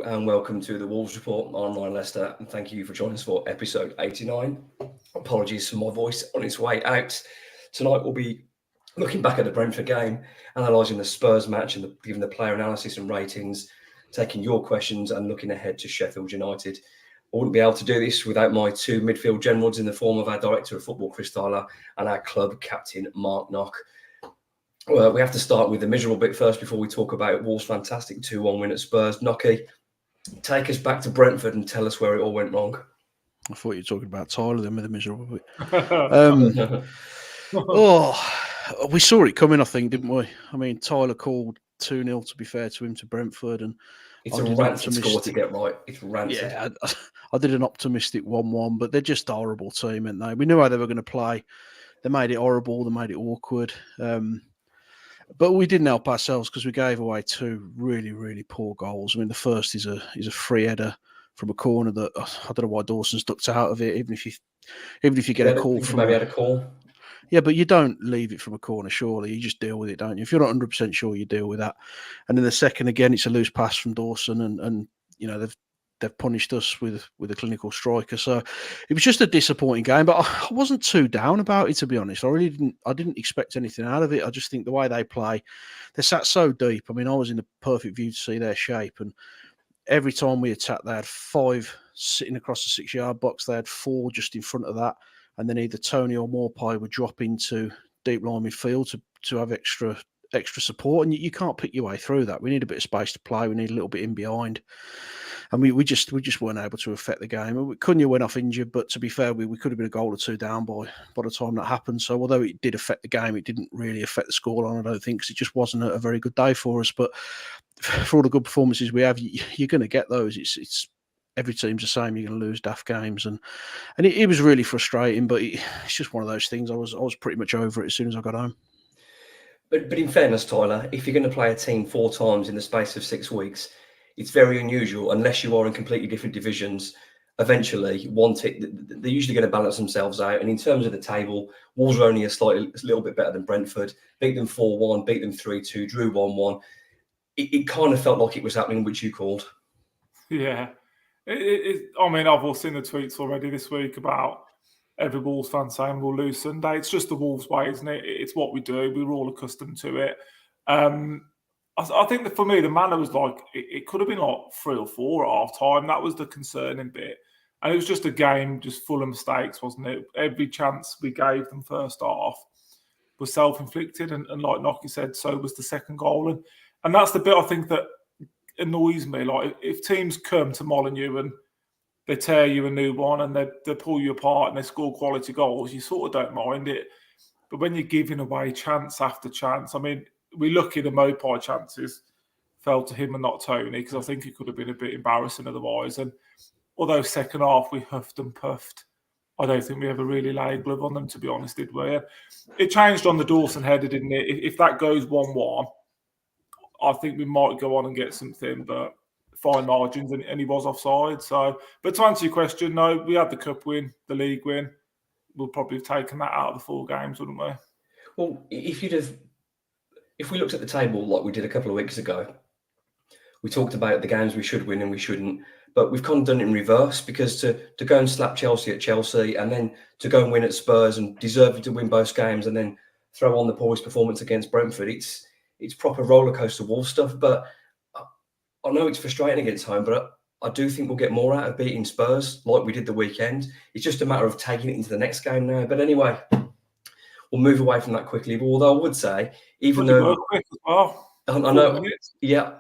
and welcome to the Wolves Report. I'm Ryan Lester and thank you for joining us for episode 89. Apologies for my voice on its way out. Tonight we'll be looking back at the Brentford game, analysing the Spurs match and giving the player analysis and ratings, taking your questions and looking ahead to Sheffield United. I wouldn't be able to do this without my two midfield generals in the form of our Director of Football, Chris Tyler, and our club captain, Mark Knock. Well, we have to start with the miserable bit first before we talk about Wolves' fantastic 2-1 win at Spurs. Knocky, take us back to Brentford and tell us where it all went wrong. I thought you were talking about Tyler then with the miserable bit. We saw it coming, I think, didn't we? I mean, Tyler called 2-0, to be fair to him, to Brentford. And it's a rancid score to get right. It's rancid. Yeah, I did an optimistic 1-1, but they're just a horrible team, aren't they? We knew how they were going to play. They made it horrible. They made it awkward. But we didn't help ourselves because we gave away two really, really poor goals. I mean, the first is a free header from a corner that I don't know why Dawson's ducked out of it. Even if you get a call from maybe had a call. Yeah, but you don't leave it from a corner, surely. You just deal with it, don't you? If you're not 100% sure, you deal with that. And then the second, again, it's a loose pass from Dawson, and you know they've punished us with a clinical striker. So it was just a disappointing game, but I wasn't too down about it, to be honest. I didn't expect anything out of it. I just think the way they play, they sat so deep. I mean, I was in the perfect view to see their shape, and every time we attacked, they had 5 sitting across the 6-yard box. They had 4 just in front of that, and then either Tony or Morpie would drop into deep line midfield to have extra support, and you can't pick your way through that. We need a bit of space to play. We need a little bit in behind. And we just weren't able to affect the game. Cunha went off injured, but to be fair, we could have been a goal or two down by the time that happened. So although it did affect the game, it didn't really affect the scoreline, I don't think, because it just wasn't a very good day for us. But for all the good performances we have, you're going to get those. It's every team's the same. You're going to lose daft games, and it was really frustrating. But it's just one of those things. I was pretty much over it as soon as I got home. But in fairness, Tyler, if you're going to play a team 4 times in the space of 6 weeks, it's very unusual, unless you are in completely different divisions. Eventually, they're usually going to balance themselves out. And in terms of the table, Wolves are only a little bit better than Brentford. Beat them 4-1, beat them 3-2, drew 1-1. It kind of felt like it was happening, which you called. Yeah. I mean, I've all seen the tweets already this week about every Wolves fan saying we'll lose Sunday. It's just the Wolves way, isn't it? It's what we do. We were all accustomed to it. I think that for me, the manner was like, it could have been like 3 or 4 at half time. That was the concerning bit. And it was just a game just full of mistakes, wasn't it? Every chance we gave them first half was self-inflicted. And like Knocky said, so was the second goal. And that's the bit I think that annoys me. Like, if teams come to Molineux and they tear you a new one and they pull you apart and they score quality goals, you sort of don't mind it. But when you're giving away chance after chance, I mean, we're lucky the Mopai chances fell to him and not Tony, because I think it could have been a bit embarrassing otherwise. And although second half we huffed and puffed, I don't think we ever really laid glove on them, to be honest, did we? It changed on the Dawson header, didn't it? If that goes 1-1, I think we might go on and get something, but fine margins, and he was offside. So, but to answer your question, no, we had the cup win, the league win. We'll probably have taken that out of the 4 games, wouldn't we? Well, if we looked at the table like we did a couple of weeks ago, we talked about the games we should win and we shouldn't, but we've kind of done it in reverse, because to go and slap Chelsea at Chelsea and then to go and win at Spurs and deserve to win both games and then throw on the poorest performance against Brentford, it's proper rollercoaster Wolves stuff. But I know it's frustrating against home, but I do think we'll get more out of beating Spurs like we did the weekend. It's just a matter of taking it into the next game now. But anyway, we'll move away from that quickly. But although I would say, even though quick as well, I know, yeah,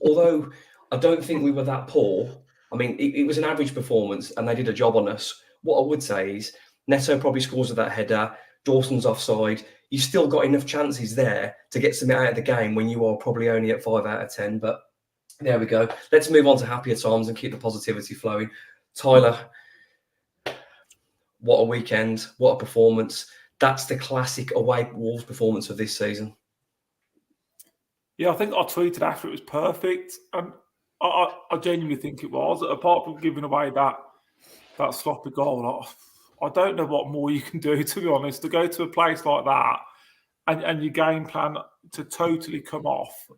although I don't think we were that poor. I mean, it was an average performance, and they did a job on us. What I would say is, Neto probably scores with that header. Dawson's offside. You've still got enough chances there to get something out of the game when you are probably only at 5 out of 10. But there we go. Let's move on to happier times and keep the positivity flowing. Tyler, what a weekend. What a performance. That's the classic away Wolves performance of this season. Yeah, I think I tweeted after it was perfect. And I genuinely think it was. Apart from giving away that sloppy goal, I don't know what more you can do, to be honest, to go to a place like that and your game plan to totally come off.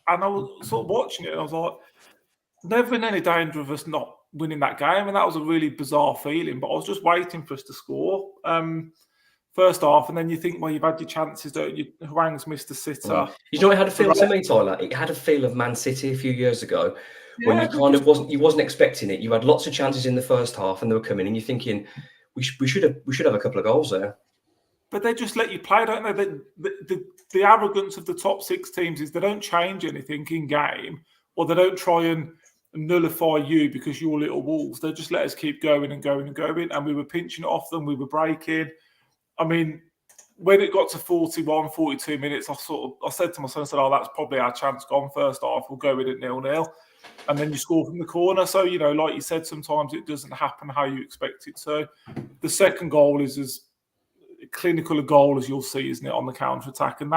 And I was sort of watching it and I was like, never in any danger of us not winning that game, and that was a really bizarre feeling. But I was just waiting for us to score first half, and then you think, well, you've had your chances, don't you? Huang's missed a sitter. You know, it had a feel to me, Tyler. It had a feel of Man City a few years ago when you kind of wasn't expecting it. You had lots of chances in the first half, and they were coming, and you're thinking we should have a couple of goals there. But they just let you play, don't they? The arrogance of the top 6 teams is they don't change anything in game, or they don't try and nullify you because you're little Wolves. They just let us keep going and going and going. And we were pinching it off them. We were breaking. I mean, when it got to 41, 42 minutes, I said to my son, oh, that's probably our chance gone first half. We'll go with it 0-0. And then you score from the corner. So, you know, like you said, sometimes it doesn't happen how you expect it to. The second goal is as clinical a goal as you'll see, isn't it, on the counter-attack? And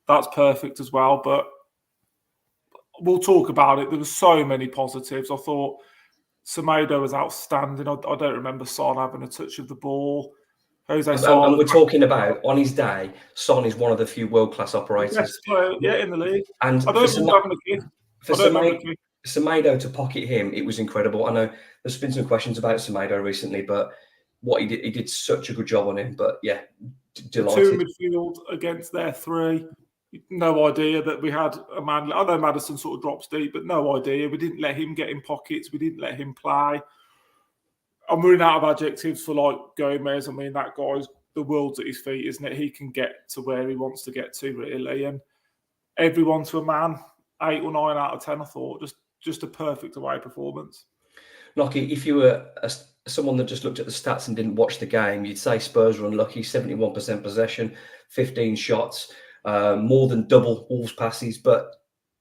that's perfect as well. But we'll talk about it. There were so many positives. I thought Semedo was outstanding. I don't remember Son having a touch of the ball. And we're talking about, on his day, Son is one of the few world-class operators. Yeah, in the league. And I don't remember having a kick. For Semedo to pocket him, it was incredible. I know there's been some questions about Semedo recently, but what he did such a good job on him. But yeah, delighted. 2 midfield against their 3. No idea that we had a man. I know Maddison sort of drops deep, but no idea. We didn't let him get in pockets. We didn't let him play. I'm running out of adjectives for like Gomez. I mean, that guy's the world's at his feet, isn't it? He can get to where he wants to get to, really. And everyone to a man, 8 or 9 out of 10, I thought. Just a perfect away performance. Lockie, if you were someone that just looked at the stats and didn't watch the game, you'd say Spurs were unlucky. 71% possession, 15 shots, more than double Wolves passes. But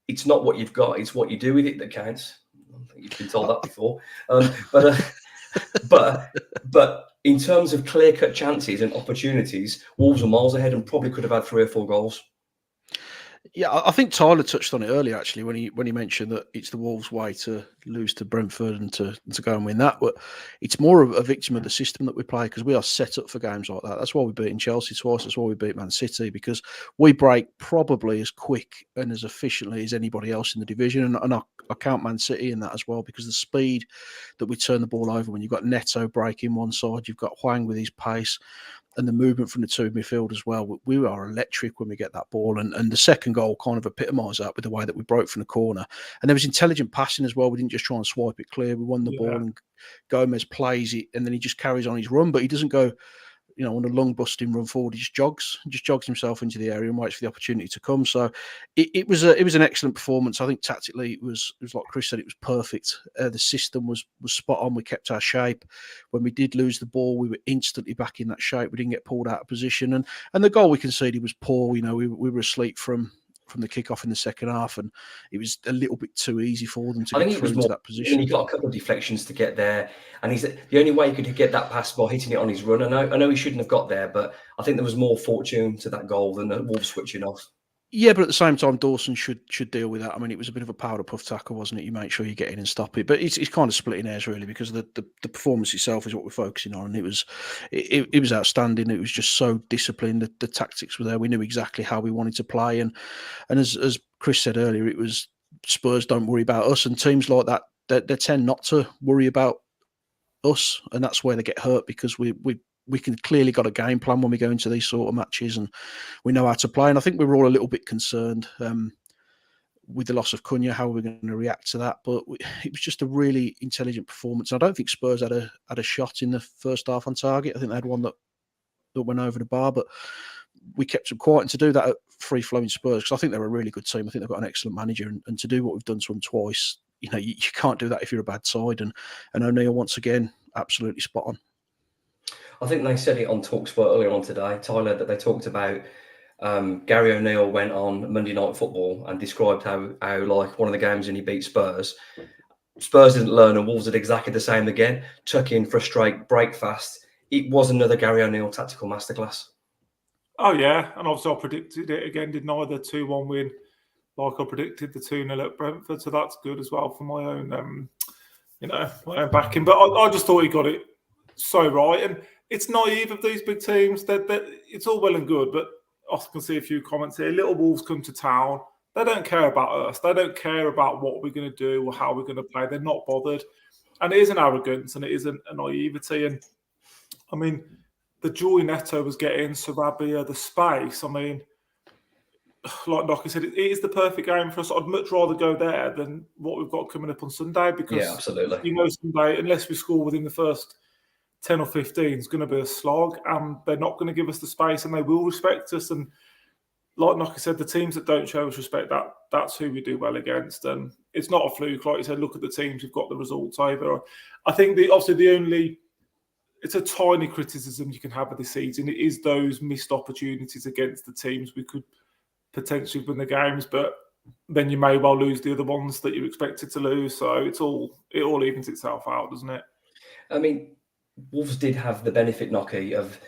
it's not what you've got; it's what you do with it that counts. I think you've been told that before. But in terms of clear-cut chances and opportunities, Wolves were miles ahead and probably could have had 3 or 4 goals. Yeah, I think Tyler touched on it earlier, actually, when he mentioned that it's the Wolves' way to lose to Brentford and to go and win that. But it's more of a victim of the system that we play, because we are set up for games like that. That's why we beat Chelsea twice. That's why we beat Man City, because we break probably as quick and as efficiently as anybody else in the division. And I count Man City in that as well, because the speed that we turn the ball over, when you've got Neto breaking one side, you've got Huang with his pace, and the movement from the 2 midfield as well. We are electric when we get that ball. And the second goal kind of epitomised that with the way that we broke from the corner. And there was intelligent passing as well. We didn't just try and swipe it clear. We won the ball, and Gomez plays it, and then he just carries on his run. But he doesn't go, on a lung busting run forward. He just jogs himself into the area and waits for the opportunity to come. So it was an excellent performance. I think tactically it was like Chris said, it was perfect. The system was spot on. We kept our shape. When we did lose the ball, we were instantly back in that shape. We didn't get pulled out of position. And the goal we conceded was poor. We were asleep from the kickoff in the second half, and it was a little bit too easy for them to get through into that position. He got a couple of deflections to get there, and he's the only way he could get that pass by hitting it on his run. I know he shouldn't have got there, but I think there was more fortune to that goal than Wolves switching off. Yeah, but at the same time, Dawson should deal with that. I mean, it was a bit of a powder puff tackle, wasn't it? You make sure you get in and stop it. But it's kind of splitting hairs, really, because the performance itself is what we're focusing on. And it was outstanding. It was just so disciplined. The tactics were there. We knew exactly how we wanted to play. And as Chris said earlier, it was Spurs don't worry about us. And teams like that, they tend not to worry about us. And that's where they get hurt, because we can clearly got a game plan when we go into these sort of matches, and we know how to play. And I think we were all a little bit concerned with the loss of Cunha, how we're going to react to that. But it was just a really intelligent performance. I don't think Spurs had a shot in the first half on target. I think they had one that went over the bar, but we kept them quiet. And to do that at free-flowing Spurs, because I think they're a really good team. I think they've got an excellent manager, and to do what we've done to them twice, you can't do that if you're a bad side. And O'Neill, once again, absolutely spot on. I think they said it on TalkSport earlier on today, Tyler, that they talked about Gary O'Neill went on Monday Night Football and described how like one of the games when he beat Spurs didn't learn, and Wolves did exactly the same again. Tuck in, frustrate, break fast. It was another Gary O'Neill tactical masterclass. Oh, yeah. And obviously I predicted it again, didn't I? The 2-1 win, like I predicted the 2-0 at Brentford. So that's good as well for my own, my own backing. But I just thought he got it so right. And it's naive of these big teams. That it's all well and good, but I can see a few comments here. Little Wolves come to town. They don't care about us. They don't care about what we're going to do or how we're going to play. They're not bothered. And it is an arrogance and it is a naivety. And I mean, the joy Neto was getting, Sarabia, the space. I mean, like Nocky said, it is the perfect game for us. I'd much rather go there than what we've got coming up on Sunday because absolutely. Sunday, unless we score within the first 10 or 15, is going to be a slog, and they're not going to give us the space, and they will respect us. And like Nocky said, the teams that don't show us respect, that's who we do well against. And it's not a fluke, like you said. Look at the teams who've got the results over. I think it's a tiny criticism you can have of this season. It is those missed opportunities against the teams we could potentially win the games, but then you may well lose the other ones that you expected to lose. So it all evens itself out, doesn't it? I mean, Wolves did have the benefit, Nocky, of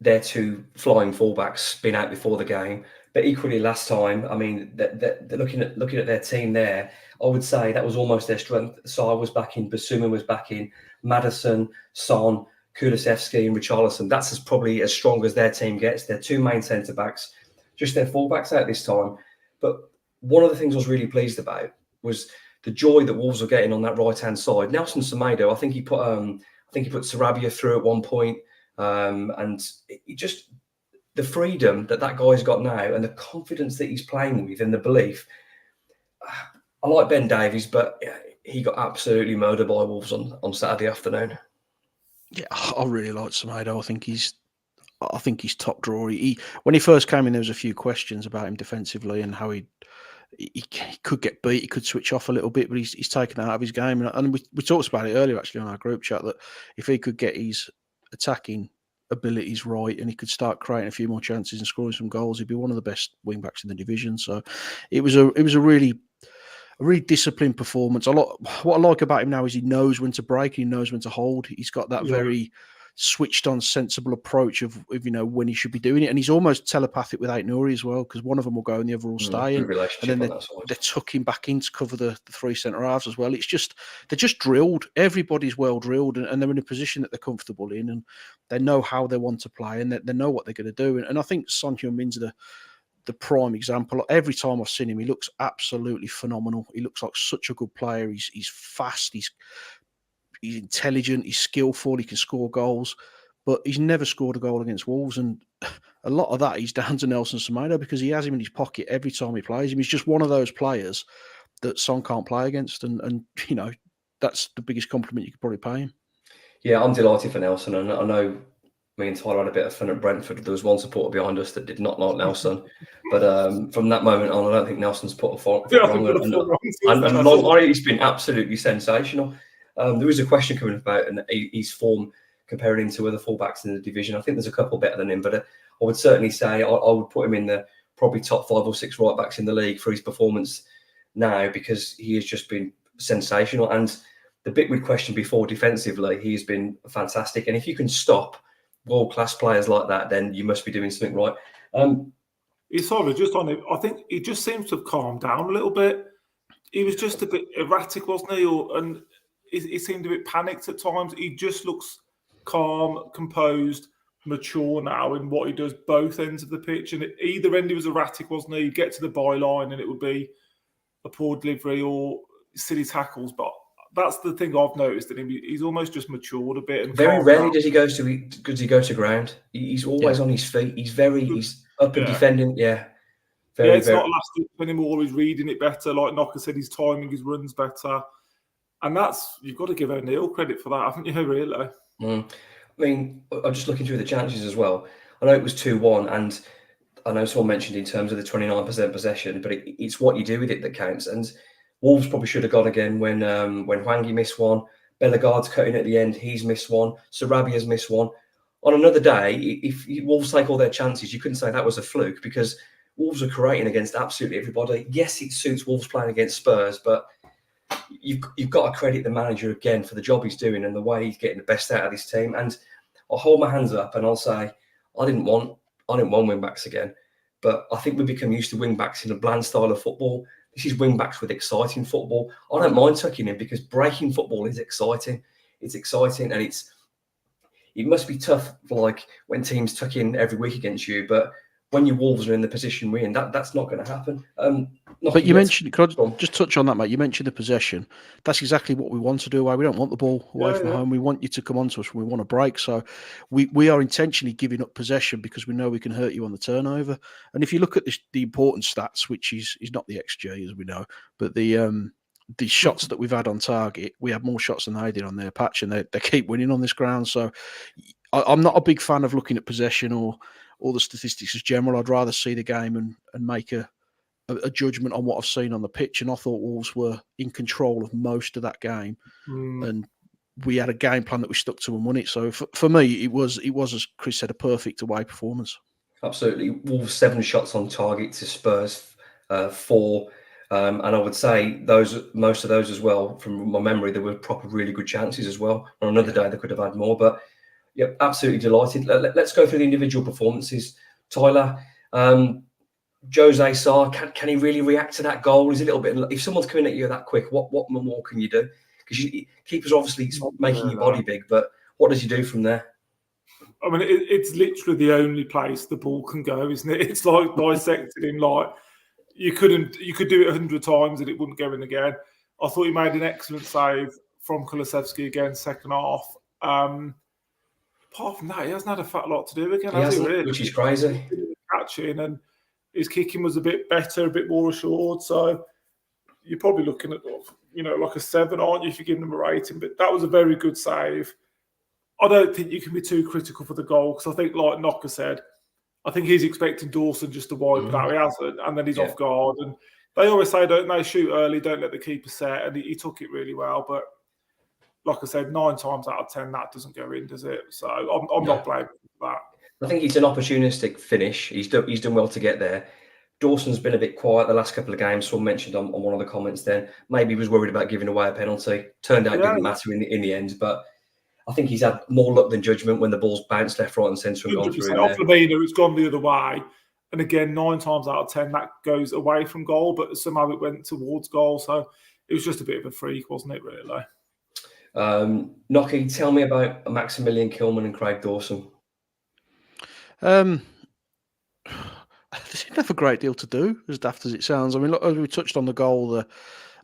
their two flying fullbacks being out before the game, but equally last time, I mean, they're looking at their team there. I would say that was almost their strength. Sarr was back in, Basuma was back in, Maddison, Son, Kulusevski, and Richarlison. That's probably as strong as their team gets. Their two main centre backs. Just their fullbacks out this time. But one of the things I was really pleased about was the joy that Wolves were getting on that right-hand side. Nelson Semedo, I think he put Sarabia through at one point, and it just the freedom that guy's got now and the confidence that he's playing with and the belief. I like Ben Davies, but he got absolutely murdered by Wolves on Saturday afternoon. Yeah, I really like Semedo. I think he's top drawer. When he first came in, there was a few questions about him defensively and how he could get beat, he could switch off a little bit, but he's taken out of his game. And we talked about it earlier actually on our group chat that if he could get his attacking abilities right and he could start creating a few more chances and scoring some goals, he'd be one of the best wing backs in the division. So it was a really disciplined performance. What I like about him now is he knows when to break, he knows when to hold. He's got that very switched on, sensible approach of when he should be doing it, and he's almost telepathic with Ait-Nouri as well, because one of them will go and the other will stay, and then they're tucking back in to cover the three centre halves as well. They're just drilled. Everybody's well drilled, and they're in a position that they're comfortable in, and they know how they want to play, and they know what they're going to do. And I think Son Heung-min's the prime example. Every time I've seen him, he looks absolutely phenomenal. He looks like such a good player. He's fast. He's intelligent, he's skillful, he can score goals, but he's never scored a goal against Wolves. And a lot of that is down to Nelson Semedo because he has him in his pocket every time he plays him. He's just one of those players that Son can't play against. And that's the biggest compliment you could probably pay him. Yeah, I'm delighted for Nelson. And I know me and Tyler had a bit of fun at Brentford. There was one supporter behind us that did not like Nelson. But from that moment on, I don't think Nelson's put a foot wrong. And he's been absolutely sensational. There is a question coming about his form comparing him to other fullbacks in the division. I think there's a couple better than him, but I would certainly say I would put him in the probably top 5 or 6 right backs in the league for his performance now, because he has just been sensational. And the bit we'd questioned before defensively, he's been fantastic. And if you can stop world-class players like that, then you must be doing something right. He's sort of just on it. I think he just seems to have calmed down a little bit. He was just a bit erratic, wasn't he? He seemed a bit panicked at times. He just looks calm, composed, mature now in what he does both ends of the pitch. And at either end he was erratic, wasn't he? He'd get to the byline and it would be a poor delivery or silly tackles. But that's the thing I've noticed in him. He's almost just matured a bit. And very rarely does he go to ground. He's always on his feet. He's up and defending. Yeah. It's not elastic anymore. He's reading it better. Like Knocker said, his timing, his runs better. And you've got to give O'Neill credit for that, haven't you, really? I mean, I'm just looking through the chances as well. I know it was 2-1, and I know someone mentioned in terms of the 29% possession, but it's what you do with it that counts. And Wolves probably should have gone again when Hwangi missed one. Bellegarde's cutting at the end, he's missed one. Sarabia's missed one. On another day, if Wolves take all their chances, you couldn't say that was a fluke, because Wolves are creating against absolutely everybody. Yes, it suits Wolves playing against Spurs, but you've got to credit the manager again for the job he's doing and the way he's getting the best out of this team. And I'll hold my hands up and I'll say I didn't want wing backs again, but I think we've become used to wing backs in a bland style of football. This is wing backs with exciting football. I don't mind tucking in, because breaking football is exciting. It's exciting, and it must be tough, like when teams tuck in every week against you. But when your Wolves are in the position we're in, that's not going to happen. But you mentioned, could I just touch on that, mate? You mentioned the possession. That's exactly what we want to do away. We don't want the ball away from home. We want you to come onto us when we want to break. So we are intentionally giving up possession because we know we can hurt you on the turnover. And if you look at the important stats, which is not the XG, as we know, but the shots that we've had on target, we have more shots than they did on their patch, and they keep winning on this ground. So I'm not a big fan of looking at possession or the statistics as general. I'd rather see the game and make a judgment on what I've seen on the pitch, and I thought Wolves were in control of most of that game, and we had a game plan that we stuck to and won it. So for me, it was, as Chris said, a perfect away performance. Absolutely. Wolves 7 shots on target to Spurs 4, and I would say most of those as well, from my memory, there were proper really good chances as well. On another day they could have had more, but yeah, absolutely delighted. Let's go through the individual performances. Tyler, Jose Sarr, can he really react to that goal? Is a little bit, if someone's coming at you that quick, what more can you do? Because keepers obviously making your body big, but what does he do from there? I mean, it's literally the only place the ball can go, isn't it? It's like dissected him. Like you could do it 100 times and it wouldn't go in again. I thought he made an excellent save from Kulusevski again, second half. Apart from that, he hasn't had a fat lot to do again, has he? Really? Which is crazy. Catching, and his kicking was a bit better, a bit more assured. So you're probably looking at, like a 7, aren't you, if you give him a rating? But that was a very good save. I don't think you can be too critical for the goal, because I think, like Knocker said, I think he's expecting Dawson just to wipe it out. He hasn't, and then he's off guard. And they always say, don't they, shoot early, don't let the keeper set, and he took it really well. But like I said, 9 times out of 10, that doesn't go in, does it? So I'm not blaming for that. I think it's an opportunistic finish. He's done well to get there. Dawson's been a bit quiet the last couple of games. Someone mentioned on one of the comments then, maybe he was worried about giving away a penalty. Turned out it didn't matter in the end, but I think he's had more luck than judgment when the ball's bounced left, right and centre and gone through. Off Lamina, it's gone the other way. And again, 9 times out of 10, that goes away from goal, but somehow it went towards goal. So it was just a bit of a freak, wasn't it, really? Nocky, tell me about Maximilian Kilman and Craig Dawson. They didn't have a great deal to do, as daft as it sounds. I mean, look, as we touched on the goal,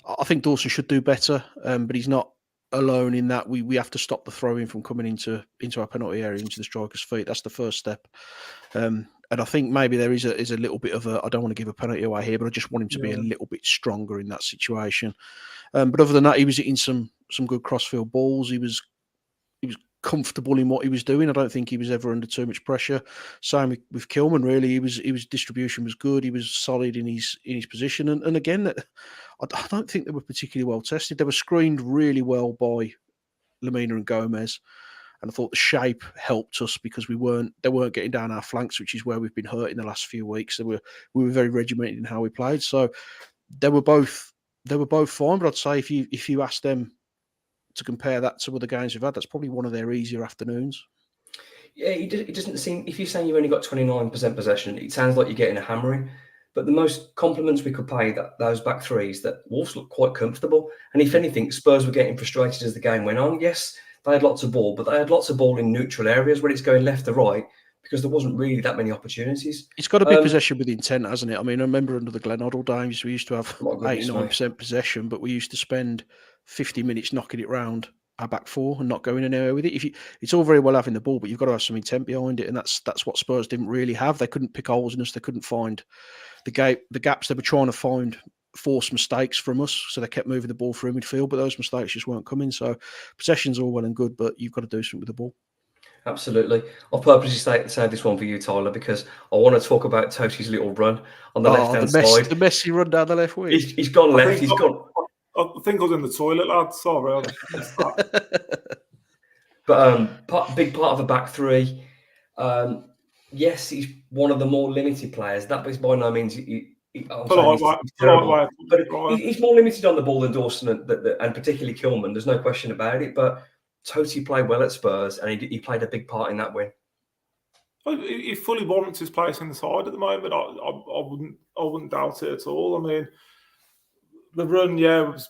I think Dawson should do better, but he's not alone in that. We have to stop the throw-in from coming into our penalty area, into the striker's feet. That's the first step. And I think maybe there is a little bit of I don't want to give a penalty away here, but I just want him to be a little bit stronger in that situation. But other than that, he was hitting some good crossfield balls. He was comfortable in what he was doing. I don't think he was ever under too much pressure. Same with Kilman, really. He was distribution was good. He was solid in his position. And again, I don't think they were particularly well tested. They were screened really well by Lamina and Gomez. And I thought the shape helped us because they weren't getting down our flanks, which is where we've been hurt in the last few weeks. We were very regimented in how we played. So they were both fine. But I'd say if you ask them to compare that to other games we've had, that's probably one of their easier afternoons. Yeah, it doesn't seem, if you're saying you've only got 29% possession, it sounds like you're getting a hammering. But the most compliments we could pay those back threes, that Wolves looked quite comfortable. And if anything, Spurs were getting frustrated as the game went on. Yes, they had lots of ball, but they had lots of ball in neutral areas where it's going left to right, because there wasn't really that many opportunities. It's got to be possession with intent, hasn't it? I mean, I remember under the Glenn Hoddle days, we used to have 89% possession, but we used to spend 50 minutes knocking it round our back four and not going anywhere with it. It's all very well having the ball, but you've got to have some intent behind it, and that's what Spurs didn't really have. They couldn't pick holes in us. They couldn't find the gaps. They were trying to force mistakes from us, so they kept moving the ball through midfield, but those mistakes just weren't coming. So possession's all well and good, but you've got to do something with the ball. Absolutely. I'll purposely save this one for you, Tyler, because I want to talk about Toti's little run on the left-hand side. The messy run down the left wing. He's gone left. He's gone. I think I was in the toilet, lad. Sorry. But big part of a back three. Yes, he's one of the more limited players. That is by no means he's terrible. But he's more limited on the ball than Dawson and particularly Kilman. There's no question about it. But Toti played well at Spurs, and he played a big part in that win. He fully warrants his place in the side at the moment. I wouldn't doubt it at all. I mean, the run, was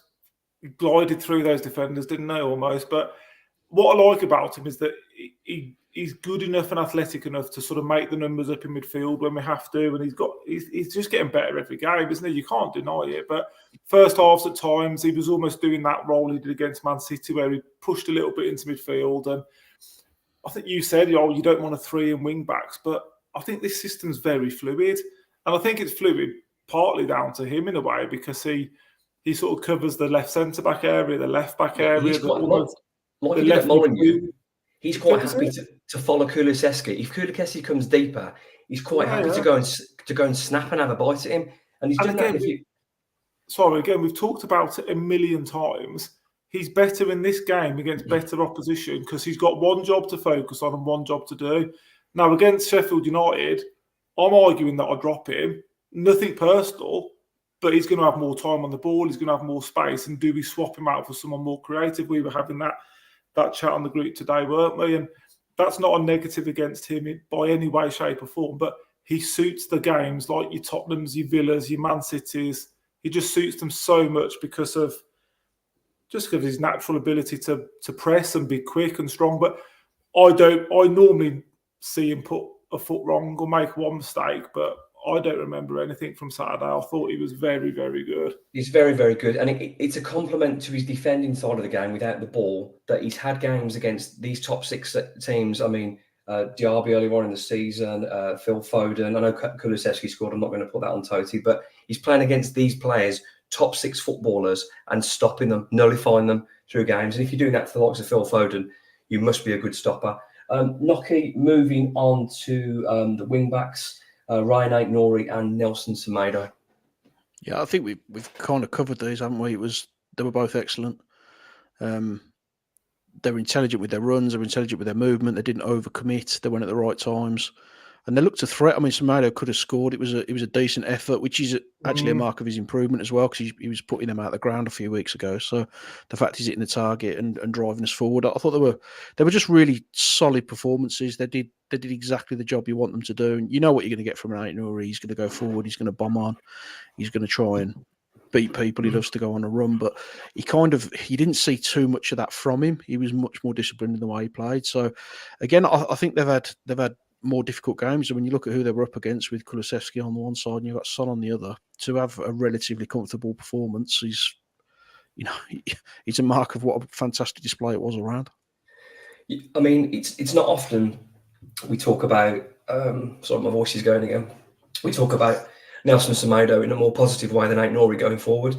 glided through those defenders, didn't they, almost? But what I like about him is that he he's good enough and athletic enough to sort of make the numbers up in midfield when we have to, and he's just getting better every game, isn't he? You can't deny it. But first halves at times he was almost doing that role he did against Man City, where he pushed a little bit into midfield. And I think you said, you don't want a 3 in wing backs, but I think this system's very fluid, and I think it's fluid partly down to him in a way, because he sort of covers the left centre back area, the left back area, He's quite, like the he did left at Molineux. midfield. He's quite happy to follow Kulusevski. If Kulusevski comes deeper, he's quite happy to go and snap and have a bite at him. And he's done that. Again, we've talked about it a million times. He's better in this game against better opposition because he's got one job to focus on and one job to do. Now, against Sheffield United, I'm arguing that I drop him. Nothing personal, but he's going to have more time on the ball. He's going to have more space. And do we swap him out for someone more creative? We were having that chat on the group today, weren't we? And that's not a negative against him by any way, shape or form, but he suits the games like your Tottenhams, your Villas, your Man Cities. He just suits them so much because of his natural ability to press and be quick and strong. But I normally see him put a foot wrong or make one mistake, but I don't remember anything from Saturday. I thought he was very, very good. He's very, very good. And it's a compliment to his defending side of the game without the ball that he's had games against these top 6 teams. I mean, Diaby earlier on in the season, Phil Foden. I know Kulusevski scored. I'm not going to put that on Totti, but he's playing against these players, top 6 footballers, and stopping them, nullifying them through games. And if you're doing that to the likes of Phil Foden, you must be a good stopper. Noki, moving on to the wing-backs. Ryan Aït-Nouri and Nelson Semedo. Yeah, I think we've kind of covered these, haven't we? They were both excellent. They were intelligent with their runs. They were intelligent with their movement. They didn't overcommit. They went at the right times, and they looked a threat. I mean, Semedo could have scored. It was a decent effort, which is actually a mark of his improvement as well, because he was putting them out of the ground a few weeks ago. So the fact he's hitting the target and driving us forward, I thought they were just really solid performances. They did exactly the job you want them to do. And you know what you're going to get from an Aït-Nouri. He's going to go forward. He's going to bomb on. He's going to try and beat people. He loves to go on a run, but you didn't see too much of that from him. He was much more disciplined in the way he played. So again, I think they've had more difficult games. And when you look at who they were up against, with Kulusevski on the one side and you've got Son on the other, to have a relatively comfortable performance it's a mark of what a fantastic display it was around. I mean, it's not often we talk about. Sorry, my voice is going again. We talk about Nelson Semedo in a more positive way than Aït-Nouri going forward.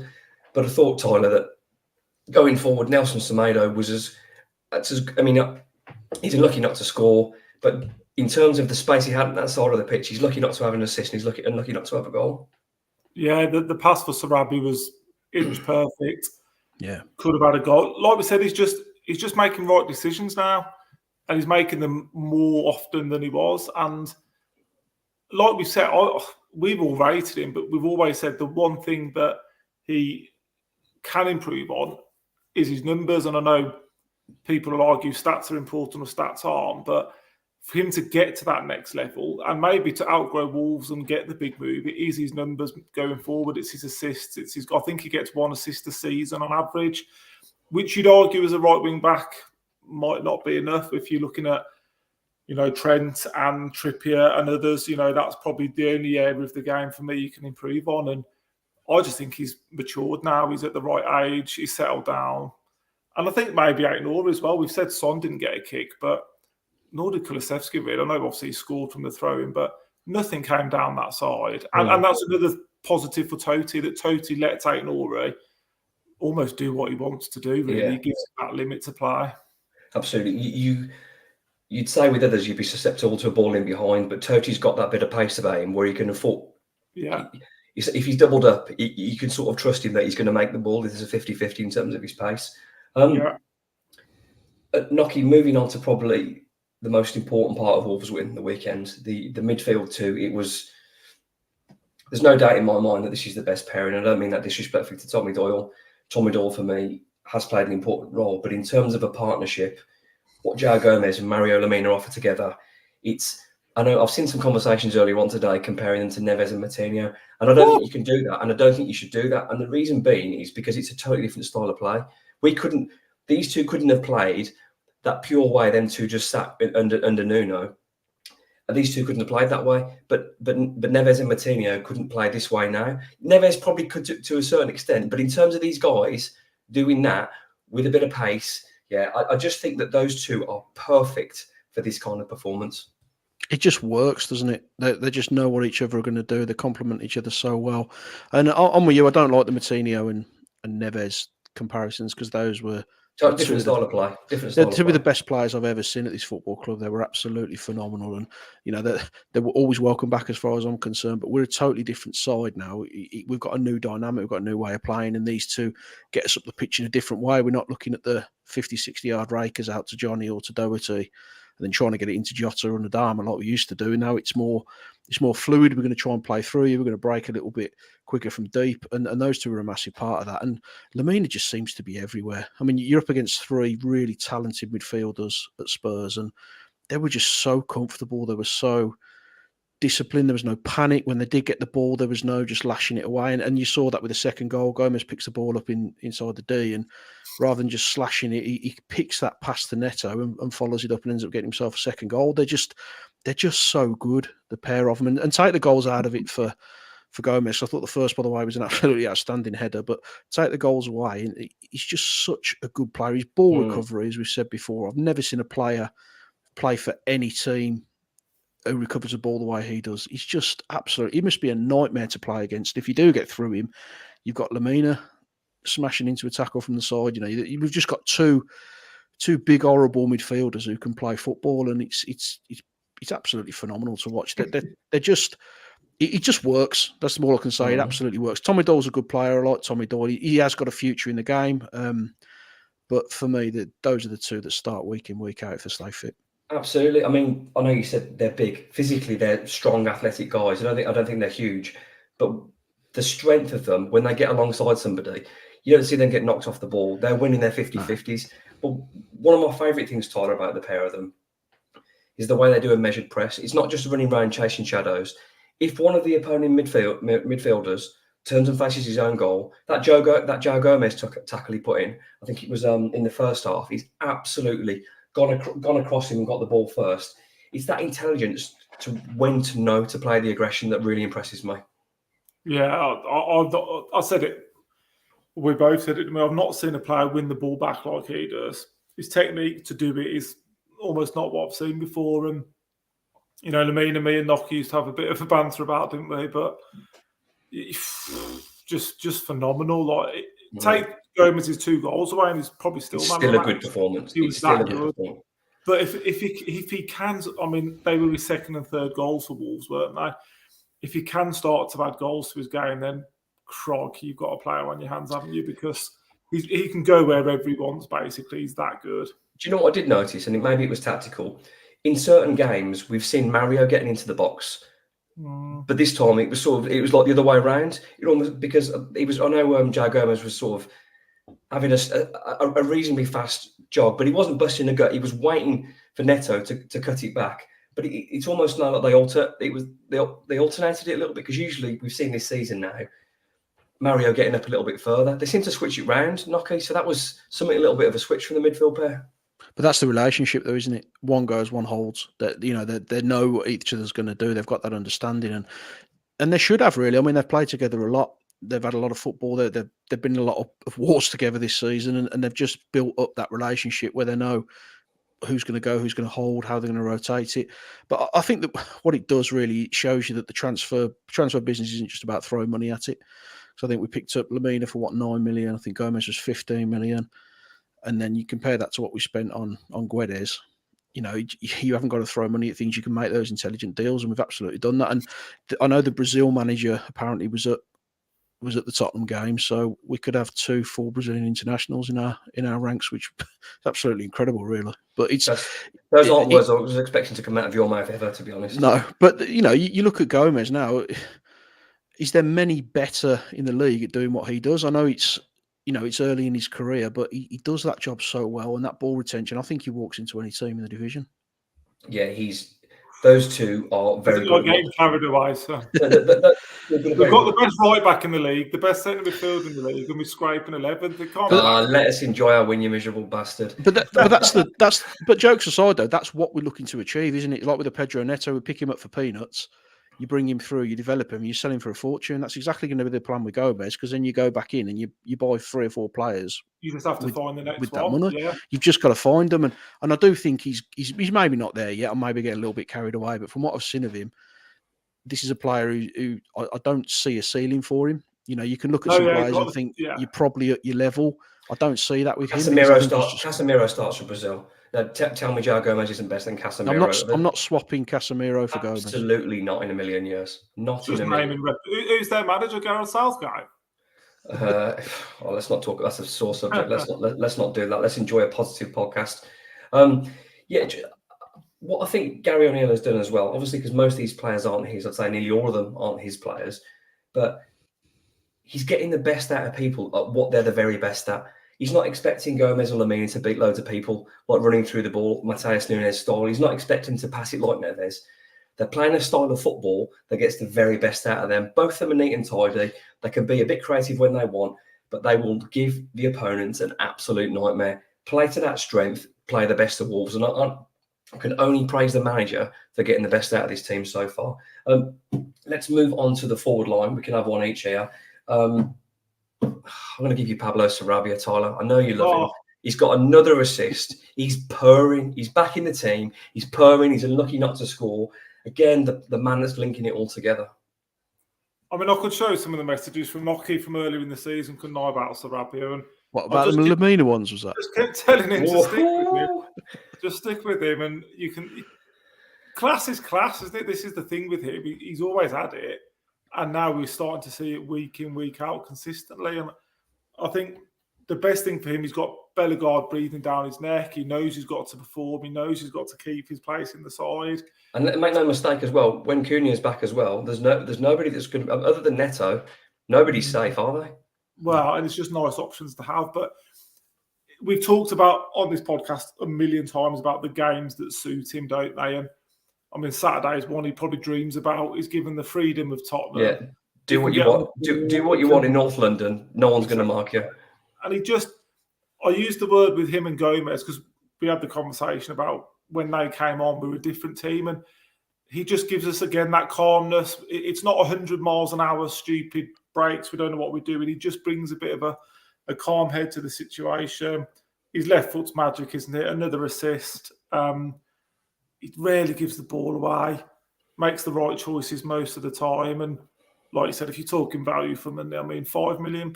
But I thought, Tyler, that going forward, Nelson Semedo was he's unlucky not to score, but in terms of the space he had on that side of the pitch, he's lucky not to have an assist, and he's unlucky not to have a goal. Yeah, the pass for Sarabi was perfect. Yeah. Could have had a goal. Like we said, he's just making right decisions now, and he's making them more often than he was. And like we said, we've all rated him, but we've always said the one thing that he can improve on is his numbers. And I know people will argue stats are important or stats aren't, but for him to get to that next level and maybe to outgrow Wolves and get the big move, it is his numbers going forward. It's his assists. I think he gets 1 assist a season on average, which you'd argue as a right wing back might not be enough if you're looking at Trent and Trippier and others. That's probably the only area of the game for me you can improve on. And I just think he's matured now. He's at the right age. He's settled down. And I think maybe Aït-Nouri as well. We've said Son didn't get a kick, but nor did Kulusevski really. I know obviously he scored from the throw-in, but nothing came down that side. And that's another positive for Totti, that Totti lets Aït-Nouri almost do what he wants to do, really. Yeah. He gives him that limit to play. Absolutely. You'd say with others you'd be susceptible to a ball in behind, but Totti's got that bit of pace about him where he can afford. Yeah. If he's doubled up, you can sort of trust him that he's going to make the ball. This is a 50-50 in terms of his pace. Noki, moving on to probably the most important part of Wolves' win the weekend, the midfield two. There's no doubt in my mind that this is the best pairing. I don't mean that disrespectfully to Tommy Doyle. Tommy Doyle, for me, has played an important role. But in terms of a partnership, what João Gomez and Mario Lemina offer together, I know I've seen some conversations earlier on today comparing them to Neves and Matinho, and I don't think you can do that, and I don't think you should do that. And the reason being is because it's a totally different style of play. These two couldn't have played that pure way them two just sat under Nuno. And these two couldn't have played that way, but Neves and Martinho couldn't play this way now. Neves probably could to a certain extent, but in terms of these guys doing that with a bit of pace, yeah, I just think that those two are perfect for this kind of performance. It just works, doesn't it? They just know what each other are going to do. They complement each other so well. And I'm with you. I don't like the Martinho and Neves comparisons because those were Different style of play. Different style. Two of the best players I've ever seen at this football club. They were absolutely phenomenal, and they were always welcome back as far as I'm concerned. But we're a totally different side now. We've got a new dynamic. We've got a new way of playing, and these two get us up the pitch in a different way. We're not looking at the 50, 60-yard rakers out to Johnny or to Doherty, and then trying to get it into Jota and Adama like we used to do. Now it's more fluid. We're going to try and play through you. We're going to break a little bit quicker from deep, and those two are a massive part of that. And Lamina just seems to be everywhere. I mean, you're up against three really talented midfielders at Spurs, and they were just so comfortable. They were so disciplined. There was no panic when they did get the ball. There was no just lashing it away, and you saw that with the second goal. Gomez picks the ball up inside the D, and rather than just slashing it, he picks that pass to Neto and follows it up and ends up getting himself a second goal. They're just so good, the pair of them, and take the goals out of it for Gomez. I thought the first, by the way, was an absolutely outstanding header, but take the goals away, and he's just such a good player. His ball recovery, as we've said before, I've never seen a player play for any team who recovers the ball the way he does. He's just absolutely, he must be a nightmare to play against. If you do get through him, you've got Lamina smashing into a tackle from the side. We've just got two big, horrible midfielders who can play football, and it's absolutely phenomenal to watch. They're just, it just works. That's all I can say. It absolutely works. Tommy Doyle's a good player. I like Tommy Doyle. He has got a future in the game. But for me, those are the two that start week in, week out if they stay fit. Absolutely. I mean, I know you said they're big. Physically, they're strong, athletic guys. I don't think they're huge. But the strength of them, when they get alongside somebody, you don't see them get knocked off the ball. They're winning their 50-50s. But one of my favourite things, Tyler, about the pair of them is the way they do a measured press. It's not just running around chasing shadows. If one of the opponent midfielders turns and faces his own goal, that Joe Gomez tackle he put in, I think it was in the first half, he's absolutely gone across him and got the ball first. It's that intelligence to when to know to play the aggression that really impresses me. Yeah, I said it. We both said it. I mean, I've not seen a player win the ball back like he does. His technique to do it is almost not what I've seen before. And Lamina, me and Nocky used to have a bit of a banter about, didn't we? But just phenomenal. Like, take Gomez's 2 goals away, and he's probably still a good performance. He was that good. But if he can, I mean, they were his second and third goals for Wolves, weren't they? If he can start to add goals to his game, then crikey, you've got a player on your hands, haven't you? Because he can go wherever he wants. Basically, he's that good. Do you know what I did notice? And maybe it was tactical. In certain games, we've seen Mario getting into the box. But this time it was like the other way around. It almost, because it was, I know Joe Gomez was sort of having a reasonably fast jog, but he wasn't busting a gut. He was waiting for Neto to cut it back. But it's almost now like they alternated it a little bit, because usually we've seen this season now Mario getting up a little bit further. They seem to switch it round, Nocky. So that was a little bit of a switch from the midfield pair. But that's the relationship, though, isn't it? One goes, one holds. That they know what each other's going to do. They've got that understanding, and they should have, really. I mean, they've played together a lot. They've had a lot of football. They've been in a lot of wars together this season, and they've just built up that relationship where they know who's going to go, who's going to hold, how they're going to rotate it. But I think that what it does really shows you that the transfer business isn't just about throwing money at it. So I think we picked up Lamina for 9 million. I think Gomez was 15 million. And then you compare that to what we spent on Guedes. You haven't got to throw money at things. You can make those intelligent deals, and we've absolutely done that. And I know the Brazil manager apparently was at the Tottenham game, so we could have 2 full Brazilian internationals in our ranks, which is absolutely incredible, really. But those aren't words I was expecting to come out of your mouth ever, to be honest. No, but you look at Gomez now. Is there many better in the league at doing what he does? I know it's early in his career, but he does that job so well, and that ball retention, I think he walks into any team in the division. Yeah, he's Those two are very Not good. getting carried away, so. We've We've got the best right back in the league, the best centre midfield in the league, and we're scraping 11th. It can't be let us enjoy our win, you miserable bastard. But jokes aside though, that's what we're looking to achieve, isn't it? Like with the Pedro Neto, we pick him up for peanuts. You bring him through, you develop him, you sell him for a fortune. That's exactly going to be the plan with Gomez, because then you go back in and you buy 3 or 4 players. You just have to find the next with one. that money. Yeah. You've just got to find them, and I do think he's maybe not there yet. I maybe get a little bit carried away, but from what I've seen of him, this is a player who I don't see a ceiling for him. You know, you can look at some players and think you're probably at your level. I don't see that with him. Casemiro starts for Brazil. Now, tell me João Gomez isn't better than Casemiro. I'm not swapping Casemiro for Gomez. Absolutely not in a million years. Not just in a million. Who's their manager? Gareth Southgate? Let's not talk. That's a sore subject. Let's not do that. Let's enjoy a positive podcast. What I think Gary O'Neill has done as well, obviously, because most of these players aren't his. I'd say nearly all of them aren't his players, but he's getting the best out of people at what they're the very best at. He's not expecting Gomez or Lamine to beat loads of people, like running through the ball, Mateus Nunes style. He's not expecting to pass it like Neves. They're playing a style of football that gets the very best out of them. Both of them are neat and tidy. They can be a bit creative when they want, but they will give the opponents an absolute nightmare. Play to that strength, play the best of Wolves. And I can only praise the manager for getting the best out of this team so far. Let's move on to the forward line. We can have one each here. I'm going to give you Pablo Sarabia, Tyler. I know you love him. He's got another assist. He's purring. He's back in the team. He's purring. He's unlucky not to score. Again, the man that's linking it all together. I mean, I could show some of the messages from Nocky from earlier in the season, couldn't I, about Sarabia? And what about the Lamina ones, was that? Just kept telling him to stick with him. Just stick with him, and you can... Class is class, isn't it? This is the thing with him. He's always had it, and now we're starting to see it week in, week out consistently. And I think the best thing for him, he's got Bellegarde breathing down his neck. He knows he's got to perform. He knows he's got to keep his place in the side. And make no mistake as well, when Cunha's back as well, there's nobody that's good, other than Neto, nobody's safe, are they? Well, and it's just nice options to have. But we've talked about on this podcast a million times about the games that suit him, don't they? And I mean, Saturday's one he probably dreams about. He's given the freedom of Tottenham. Yeah, do what you want. Do what you want in North London. No one's going to mark you. And I used the word with him and Gomez because we had the conversation about when they came on, we were a different team. And he just gives us, again, that calmness. It's not 100 miles an hour, stupid breaks. We don't know what we're doing. He just brings a bit of a calm head to the situation. His left foot's magic, isn't it? Another assist. He rarely gives the ball away, makes the right choices most of the time. And like you said, if you're talking value for money, I mean, £5 million,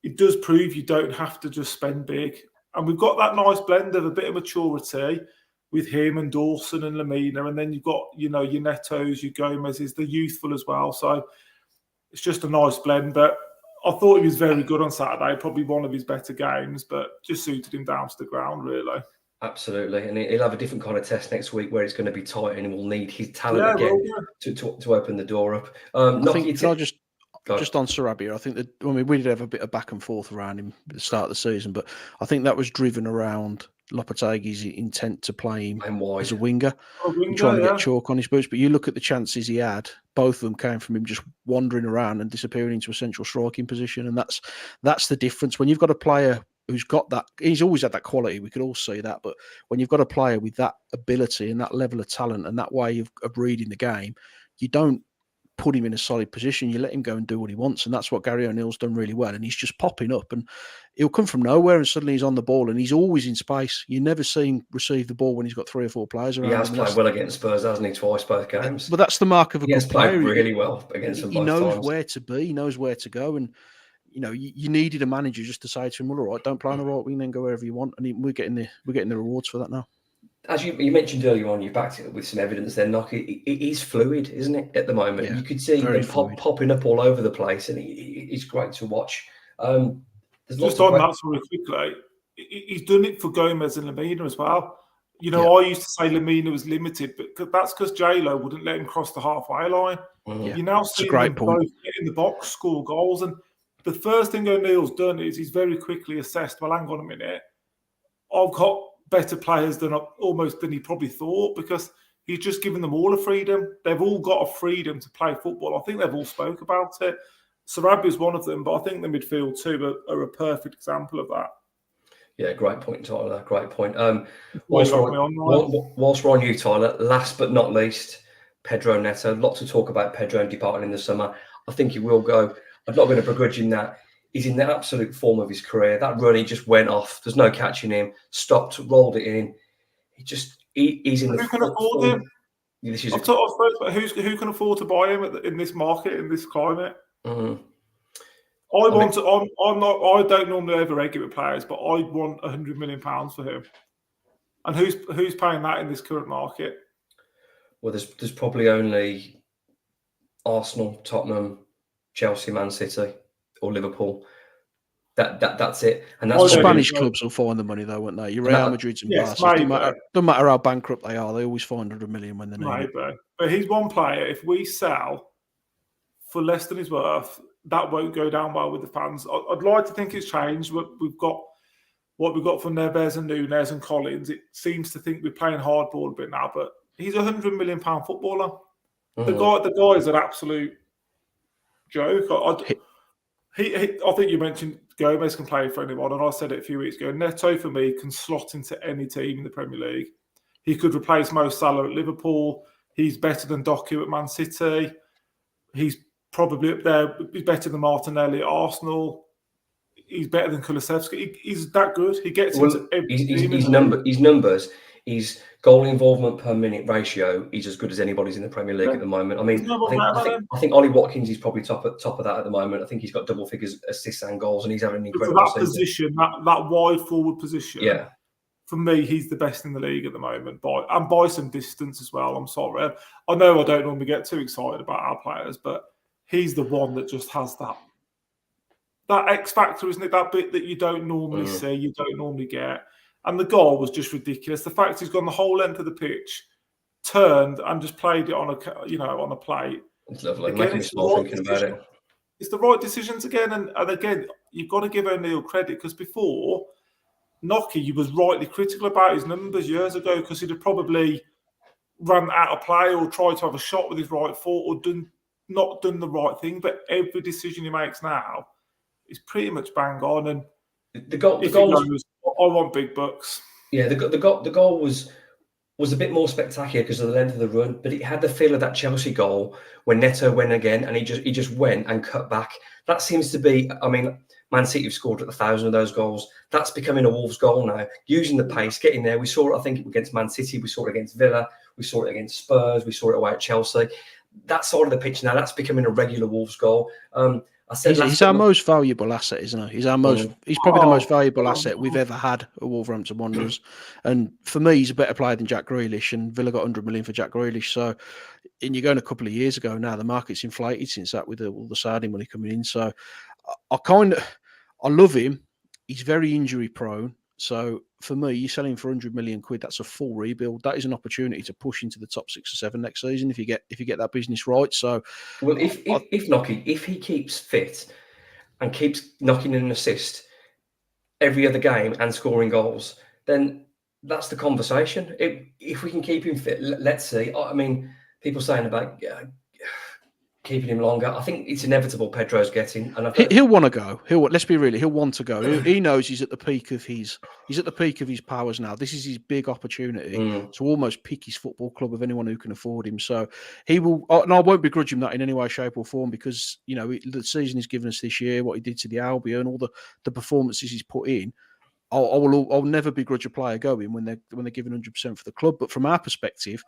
it does prove you don't have to just spend big. And we've got that nice blend of a bit of maturity with him and Dawson and Lamina. And then you've got, your Netos, your Gomez's, the youthful as well. So it's just a nice blend. But I thought he was very good on Saturday, probably one of his better games, but just suited him down to the ground, really. Absolutely. And he'll have a different kind of test next week where it's going to be tight and he'll need his talent again to open the door up. Just on Sarabia, I think that we did have a bit of back and forth around him at the start of the season, but I think that was driven around Lopetegui's intent to play him as a winger and trying to get chalk on his boots. But you look at the chances he had, both of them came from him just wandering around and disappearing into a central striking position. And that's the difference. When you've got a player who's got that, he's always had that quality, we could all see that, but when you've got a player with that ability and that level of talent and that way of reading the game, you don't put him in a solid position. You let him go and do what he wants, and that's what Gary O'Neill's done really well. And he's just popping up, and he'll come from nowhere, and suddenly he's on the ball, and he's always in space. You never see him receive the ball when he's got 3 or 4 players around. He has played well against Spurs, hasn't he? Twice, both games. But that's the mark of a good player. He has played really well against them. He knows where to be. He knows where to go, and you needed a manager just to say to him, "Well, all right, don't play on the right wing, then go wherever you want." And we're getting the rewards for that now. As you mentioned earlier on, you backed it with some evidence there, Knock. It is fluid, isn't it, at the moment? Yeah, you could see him popping up all over the place, and he's great to watch. Just on that really quickly, he's done it for Gomez and Lamina as well. I used to say Lamina was limited, but that's because J-Lo wouldn't let him cross the halfway line. You now see them both get in the box, score goals, and the first thing O'Neill's done is he's very quickly assessed, well, hang on a minute, I've got better players than he probably thought, because He's just given them all a freedom. They've all got a freedom to play football. I think they've all spoke about it. Sarabia is one of them, but I think the midfield too are a perfect example of that. Yeah, great point, Tyler. Great point. Whilst we're on you, Tyler, last but not least, Pedro Neto. Lots to talk about Pedro departing in the summer. I think he will go. I'm not going to begrudge him that. He's in the absolute form of his career. That run, he just went off. There's no catching him. Stopped, rolled it in. He's in the. Who can afford him? This is I've spoken about who can afford to buy him in this market, in this climate. Mm. I don't normally over egg it with players, but I want £100 million for him. And who's paying that in this current market? Well, there's probably only Arsenal, Tottenham, Chelsea, Man City, or Liverpool. That's it. And that's Spanish clubs will find the money, though, won't they? Your Real Madrids and Barca. Doesn't matter how bankrupt they are, they always find 100 million when they need it. But he's one player. If we sell for less than his worth, that won't go down well with the fans. I'd like to think it's changed. We've got what we've got from Neves and Nunes and Collins. It seems to think we're playing hardball a bit now, but he's £100 million footballer. Mm-hmm. The guy is an absolute joke. I think you mentioned Gomez can play for anyone, and I said it a few weeks ago. Neto, for me, can slot into any team in the Premier League. He could replace Mo Salah at Liverpool. He's better than Doku at Man City. He's probably up there. He's better than Martinelli at Arsenal. He's better than Kulusevski. He's that good. He gets into every team. His numbers, his goal involvement per minute ratio, he's as good as anybody's in the Premier League at the moment. I mean, I think Ollie Watkins is probably top of that at the moment. I think he's got double figures assists and goals, and he's having an incredible season. Position, that wide forward position. Yeah. For me, he's the best in the league at the moment, by some distance as well. I'm sorry. I know I don't normally get too excited about our players, but he's the one that just has that X factor, isn't it? That bit that you don't normally see, you don't normally get. And the goal was just ridiculous. The fact he's gone the whole length of the pitch, turned and just played it on a plate. It's lovely. Making me smile thinking about it. It's the right decisions again, and again, you've got to give O'Neill credit, because before Nocky, you was rightly critical about his numbers years ago, because he'd have probably run out of play or tried to have a shot with his right foot or not done the right thing. But every decision he makes now is pretty much bang on. And the goal was, I want big bucks. Yeah, the goal was a bit more spectacular because of the length of the run, but it had the feel of that Chelsea goal when Neto went again, and he just went and cut back. That seems to be, I mean, Man City have scored 1,000 of those goals. That's becoming a Wolves goal now. Using the pace, getting there. We saw it, I think, against Man City. We saw it against Villa. We saw it against Spurs. We saw it away at Chelsea. That side of the pitch now, that's becoming a regular Wolves goal. He's our most valuable asset, isn't he? He's probably the most valuable asset we've ever had at Wolverhampton Wanderers. And for me, he's a better player than Jack Grealish, and Villa got 100 million for Jack Grealish. So, and you're going a couple of years ago now, the market's inflated since that with all the Saudi money coming in. So I love him. He's very injury prone. So for me, you're selling for 100 million quid. That's a full rebuild. That is an opportunity to push into the top 6 or 7 next season if you get that business right. So, well, if he keeps fit and keeps knocking in an assist every other game and scoring goals, then that's the conversation. If we can keep him fit, let's see. I mean, people saying about keeping him longer. I think it's inevitable. Pedro's getting, and he'll want to go. Let's be real. He'll want to go. He knows he's at the peak of his powers now. This is his big opportunity to almost pick his football club of anyone who can afford him. So he will. And I won't begrudge him that in any way, shape, or form, because the season he's given us this year, what he did to the Albion, all the performances he's put in. I'll never begrudge a player going when they're giving 100% for the club. But from our perspective,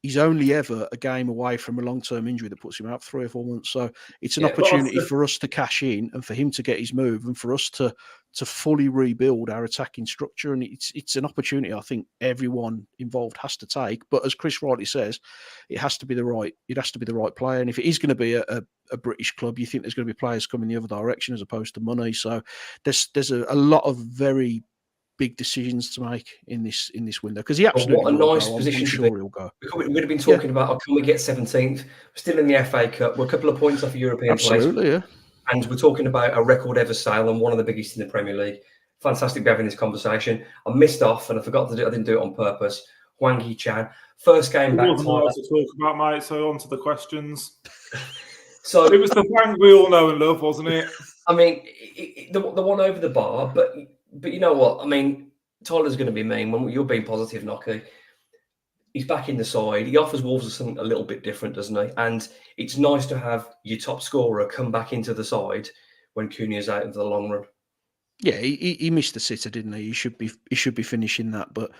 he's only ever a game away from a long-term injury that puts him out for 3 or 4 months. So it's an opportunity for us to cash in and for him to get his move and for us to fully rebuild our attacking structure. And it's an opportunity I think everyone involved has to take. But as Chris rightly says, it has to be the right player. And if it is going to be a British club, you think there's going to be players coming the other direction as opposed to money. So there's a lot of very big decisions to make in this window, because he absolutely what a nice position to be. He'll go. We'd have been talking about, can we get 17th? We're still in the FA Cup. We're a couple of points off a European place. Yeah. And we're talking about a record ever sale and one of the biggest in the Premier League. Fantastic having this conversation. I missed off and I forgot to do it. I didn't do it on purpose. Hwang Hee-chan. First game back, wasn't a Tyler. lot to talk about, mate. So on to the questions. So it was the Hwang we all know and love, wasn't it? I mean, the one over the bar, but you know what? I mean, Tyler's going to be mean when you're being positive, Nocky. He's back in the side. He offers Wolves something a little bit different, doesn't he? And it's nice to have your top scorer come back into the side when Cunha's out into the long run. Yeah, he missed the sitter, didn't he? He should be finishing that, but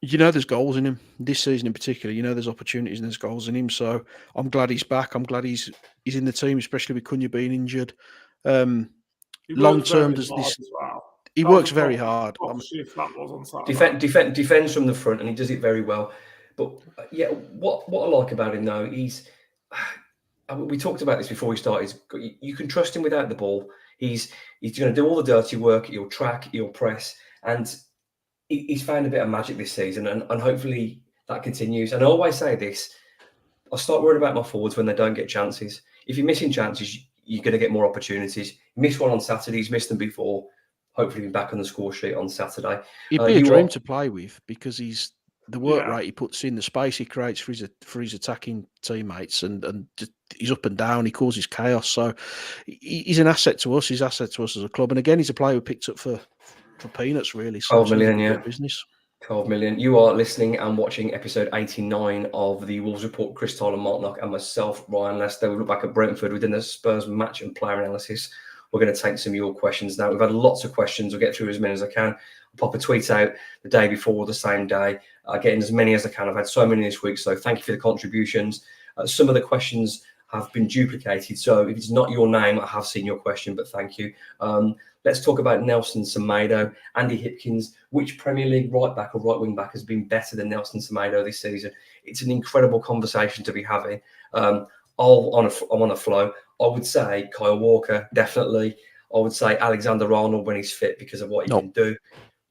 there's goals in him this season in particular. There's opportunities and there's goals in him. So I'm glad he's back. I'm glad he's in the team, especially with Cunha being injured. Long term, does this? Well. He works very hard. Shift that was on Saturday. Defends from the front, and he does it very well. But yeah, what I like about him though, we talked about this before we started. You can trust him without the ball. He's going to do all the dirty work. He'll track, he'll press, and he's found a bit of magic this season, and hopefully that continues. And I always say this: I start worrying about my forwards when they don't get chances. If you're missing chances, you're going to get more opportunities. You missed one on Saturday. He's missed them before. Hopefully, he'll be back on the score sheet on Saturday. He'd be a dream to play with because he's the work rate he puts in, the space he creates for his attacking teammates, and he's up and down. He causes chaos. So he's an asset to us. He's an asset to us as a club. And again, he's a player we picked up for peanuts, really. So 12 million, yeah. Business. 12 million. You are listening and watching episode 89 of the Wolves Report. Chris Tyler, Mark Knock, and myself, Ryan Lester. We look back at Brentford within the Spurs match and player analysis. We're going to take some of your questions now. We've had lots of questions. We'll get through as many as I can. I'll pop a tweet out the day before or the same day, getting as many as I can. I've had so many this week, so thank you for the contributions. Some of the questions have been duplicated, so if it's not your name, I have seen your question, but thank you. Let's talk about Nelson Semedo, Andy Hipkins. Which Premier League right back or right wing back has been better than Nelson Semedo this season? It's an incredible conversation to be having. I'm on a flow. I would say Kyle Walker, definitely. I would say Alexander Arnold when he's fit because of what he can do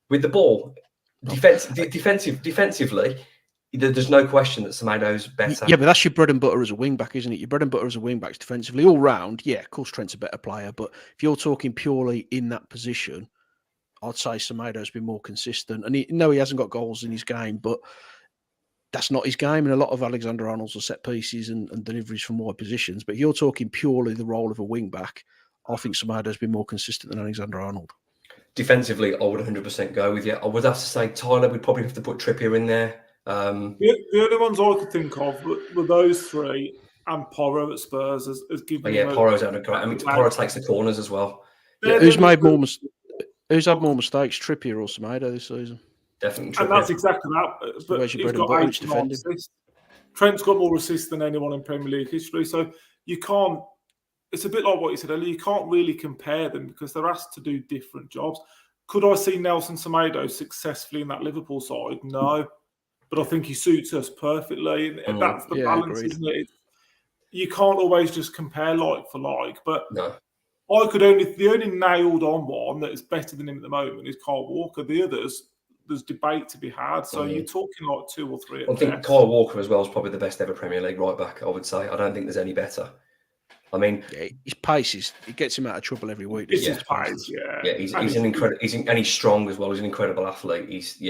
with the ball. Defensively, there's no question that Semedo's better. Yeah, but that's your bread and butter as a wing back, isn't it? Your bread and butter as a wing back defensively, all round. Yeah, of course, Trent's a better player, but if you're talking purely in that position, I'd say Semedo's been more consistent. And he hasn't got goals in his game, but that's not his game. And a lot of Alexander Arnold's are set pieces and deliveries from wide positions. But if you're talking purely the role of a wing back, I think Semedo's been more consistent than Alexander Arnold. Defensively, I would 100% go with you. I would have to say Tyler, we'd probably have to put Trippier in there. The only ones I could think of were those three and Porro at Spurs as given. Porro's having a great. I mean, Porro takes the corners as well. Yeah, who's had more mistakes, Trippier or Semedo this season? Definitely Trippier. And that's exactly that. But where's your bread and butter? It's defending. Trent's got more assists than anyone in Premier League history, so you can't. It's a bit like what you said earlier. You can't really compare them because they're asked to do different jobs. Could I see Nelson Semedo successfully in that Liverpool side? No. But I think he suits us perfectly. And that's the balance, agreed. isn't it? You can't always just compare like for like. But no. The only nailed on one that is better than him at the moment is Kyle Walker. The others, there's debate to be had. So you're talking like two or three. I think Kyle Walker as well is probably the best ever Premier League right back, I would say. I don't think there's any better. I mean, his pace it gets him out of trouble every week. It's his pace, he's an incredible. And he's strong as well. He's an incredible athlete. He's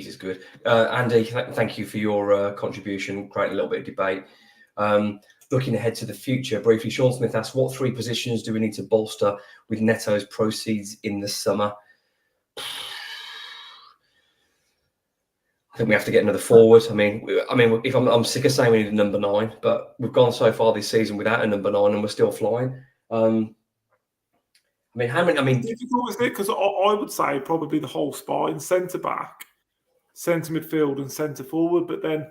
as good. Andy, thank you for your contribution, creating a little bit of debate. Looking ahead to the future, briefly, Sean Smith asked, "What three positions do we need to bolster with Neto's proceeds in the summer?" I think we have to get another forward. I mean, if I'm sick of saying we need a number 9, but we've gone so far this season without a number 9, and we're still flying. Difficult, isn't it? Because I would say probably the whole spine: centre back, centre midfield, and centre forward. But then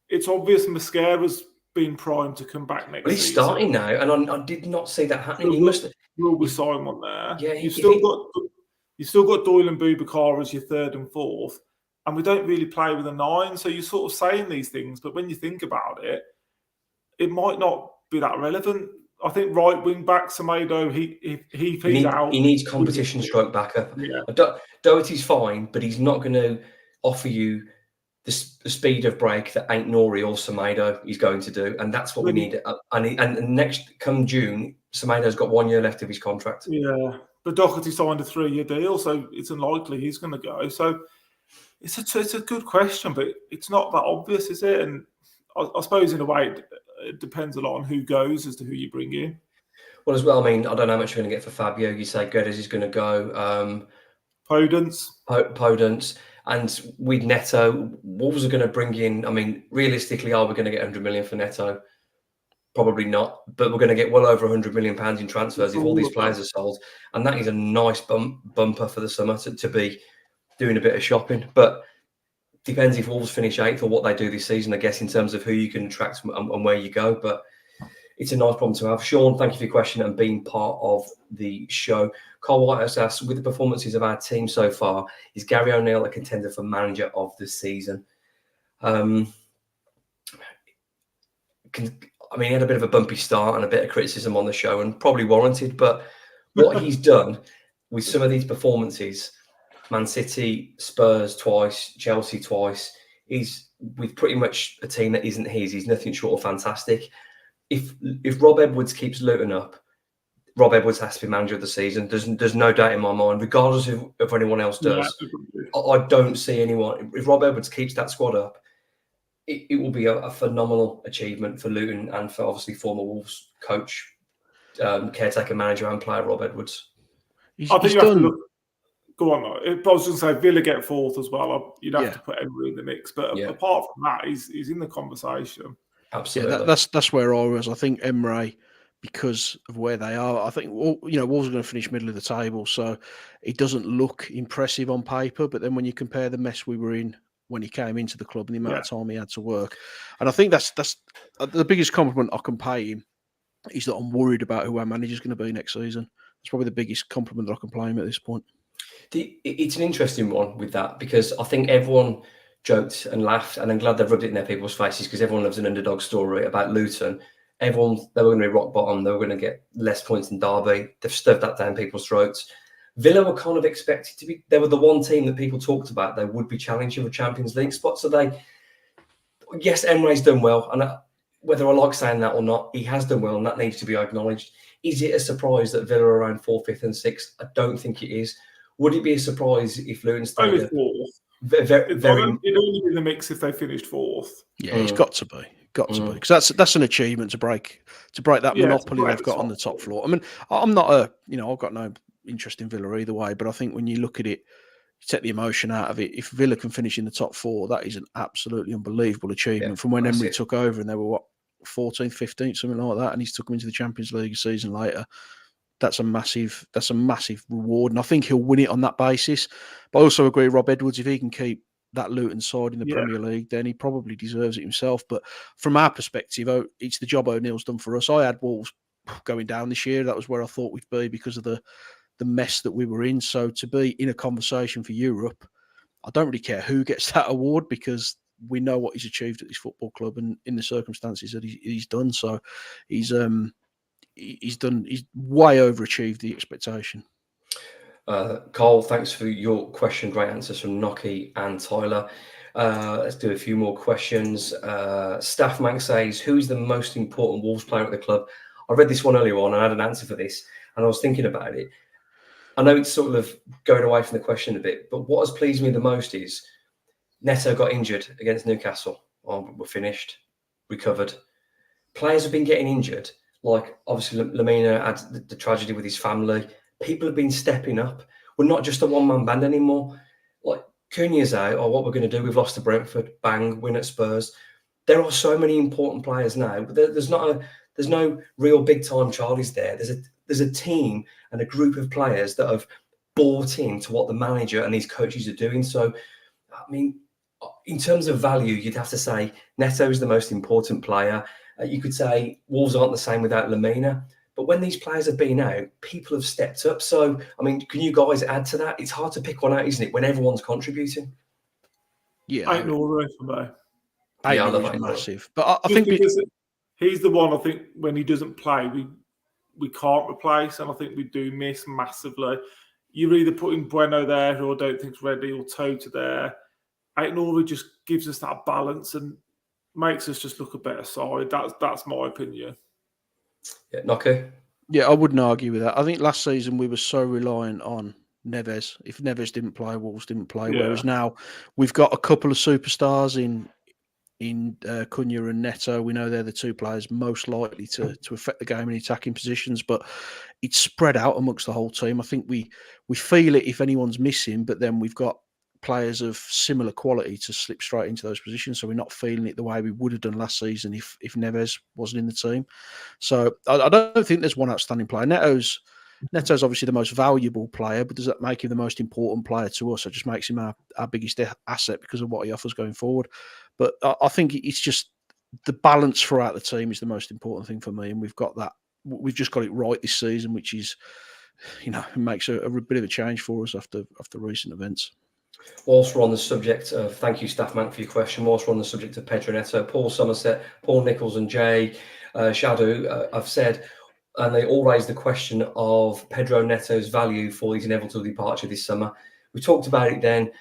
it's obvious Mascara's been primed to come back next. Well, he's season. Starting now, and I did not see that happening. He must. Will be Simon there. Yeah, you've still got Doyle and Boubacar as your third and fourth. And we don't really play with a 9, so you're sort of saying these things, but when you think about it, it might not be that relevant. I think right wing back Semedo, he's out. He needs competition stroke backup. Yeah. Doherty's fine, but he's not going to offer you the speed of break that Ain't Nori or Semedo is going to do, and that's what we need. And next come June, Semedo's got 1 year left of his contract. Yeah, but Doherty signed a 3-year deal, so it's unlikely he's going to go. So It's a good question, but it's not that obvious, is it? And I suppose in a way it depends a lot on who goes as to who you bring in. Well, as well, I mean, I don't know how much you're going to get for Fabio. You say Guedes is going to go. Podence. And with Neto, Wolves are going to bring in, I mean, realistically, are we going to get 100 million for Neto? Probably not, but we're going to get well over 100 million pounds in transfers if all these players are sold. And that is a nice bumper for the summer to be doing a bit of shopping. But depends if Wolves finish 8th or what they do this season, I guess, in terms of who you can attract and where you go. But it's a nice problem to have. Sean, thank you for your question and being part of the show. Carl Whitehouse asks, with the performances of our team so far, is Gary O'Neill a contender for manager of the season? I mean, he had a bit of a bumpy start and a bit of criticism on the show, and probably warranted. But what he's done with some of these performances, Man City, Spurs twice, Chelsea twice, is with pretty much a team that isn't his. He's nothing short of fantastic. If Rob Edwards keeps Luton up, Rob Edwards has to be manager of the season. There's no doubt in my mind, regardless of if anyone else does. Yeah, I don't see anyone. If Rob Edwards keeps that squad up, it will be a phenomenal achievement for Luton and for obviously former Wolves coach, caretaker manager and player Rob Edwards. I think you have to look. Go on. I was going to say Villa get 4th as well. You'd have to put Emery in the mix, but apart from that, he's in the conversation. Absolutely. Yeah, that's where I was. I think Emery, because of where they are, I think Wolves are going to finish middle of the table, so it doesn't look impressive on paper. But then when you compare the mess we were in when he came into the club and the amount of time he had to work, and I think that's the biggest compliment I can pay him is that I'm worried about who our manager's going to be next season. That's probably the biggest compliment that I can pay him at this point. It's an interesting one with that, because I think everyone joked and laughed, and I'm glad they've rubbed it in their people's faces, because everyone loves an underdog story about Luton. They were going to be rock bottom. They were going to get less points than Derby. They've stuffed that down people's throats. Villa were kind of expected to be. They were the one team that people talked about. They would be challenging for Champions League spots. So yes, Emery's done well, and whether I like saying that or not, he has done well, and that needs to be acknowledged. Is it a surprise that Villa are around 4th, 5th, and 6th? I don't think it is. Would it be a surprise if Luton stayed at 4th? It'd only be in the mix if they finished 4th. Yeah, it's got to be. Because that's an achievement to break that monopoly they've got on the top floor. I mean, I'm not I've got no interest in Villa either way, but I think when you look at it, you take the emotion out of it. If Villa can finish in the top 4, that is an absolutely unbelievable achievement from when Emery took over, and they were 14th, 15th, something like that, and he's took them into the Champions League a season later. That's a massive reward, and I think he'll win it on that basis. But I also agree, Rob Edwards, if he can keep that Luton side in the Premier League, then he probably deserves it himself. But from our perspective, it's the job O'Neill's done for us. I had Wolves going down this year. That was where I thought we'd be because of the mess that we were in. So to be in a conversation for Europe, I don't really care who gets that award, because we know what he's achieved at this football club and in the circumstances that he's done. So he's way overachieved the expectation. Carl, thanks for your question. Great answers from Nocky and Tyler. Let's do a few more questions. Staff Mank says, who is the most important Wolves player at the club? I read this one earlier on and I had an answer for this, and I was thinking about it. I know it's sort of going away from the question a bit, but what has pleased me the most is Neto got injured against Newcastle. We're finished, recovered. Players have been getting injured. Like, obviously, Lamina had the tragedy with his family. People have been stepping up. We're not just a one-man band anymore. Like, Cunha's out, what we're going to do, we've lost to Brentford, bang, win at Spurs. There are so many important players now. But there's no real big-time Charlies there. There's a team and a group of players that have bought into what the manager and these coaches are doing. So, I mean, in terms of value, you'd have to say Neto is the most important player. You could say Wolves aren't the same without Lamina. But when these players have been out, people have stepped up. So, I mean, can you guys add to that? It's hard to pick one out, isn't it, when everyone's contributing? Yeah. I ignore him for me. I love it massive. But I think he's the one, I think, when he doesn't play, we can't replace. And I think we do miss massively. You're either putting Bueno there, who I don't think's ready, or Tota there. Aït-Nouri just gives us that balance and makes us just look a better side. That's my opinion. Yeah, Nocky? Yeah, I wouldn't argue with that. I think last season we were so reliant on Neves. If Neves didn't play, Wolves didn't play. Yeah. Whereas now we've got a couple of superstars in Cunha and Neto. We know they're the two players most likely to affect the game in attacking positions, but it's spread out amongst the whole team. I think we feel it if anyone's missing, but then we've got players of similar quality to slip straight into those positions, so we're not feeling it the way we would have done last season if Neves wasn't in the team. So I don't think there's one outstanding player. Neto's obviously the most valuable player, but does that make him the most important player to us? It just makes him our biggest asset because of what he offers going forward. But I think it's just the balance throughout the team is the most important thing for me, and we've got that. We've just got it right this season, which is, it makes a bit of a change for us after recent events. Whilst we're on the subject of, thank you, Staffman, for your question. Whilst we're on the subject of Pedro Neto, Paul Somerset, Paul Nichols, and Jay Shadu have said, and they all raised the question of Pedro Neto's value for his inevitable departure this summer. We talked about it then.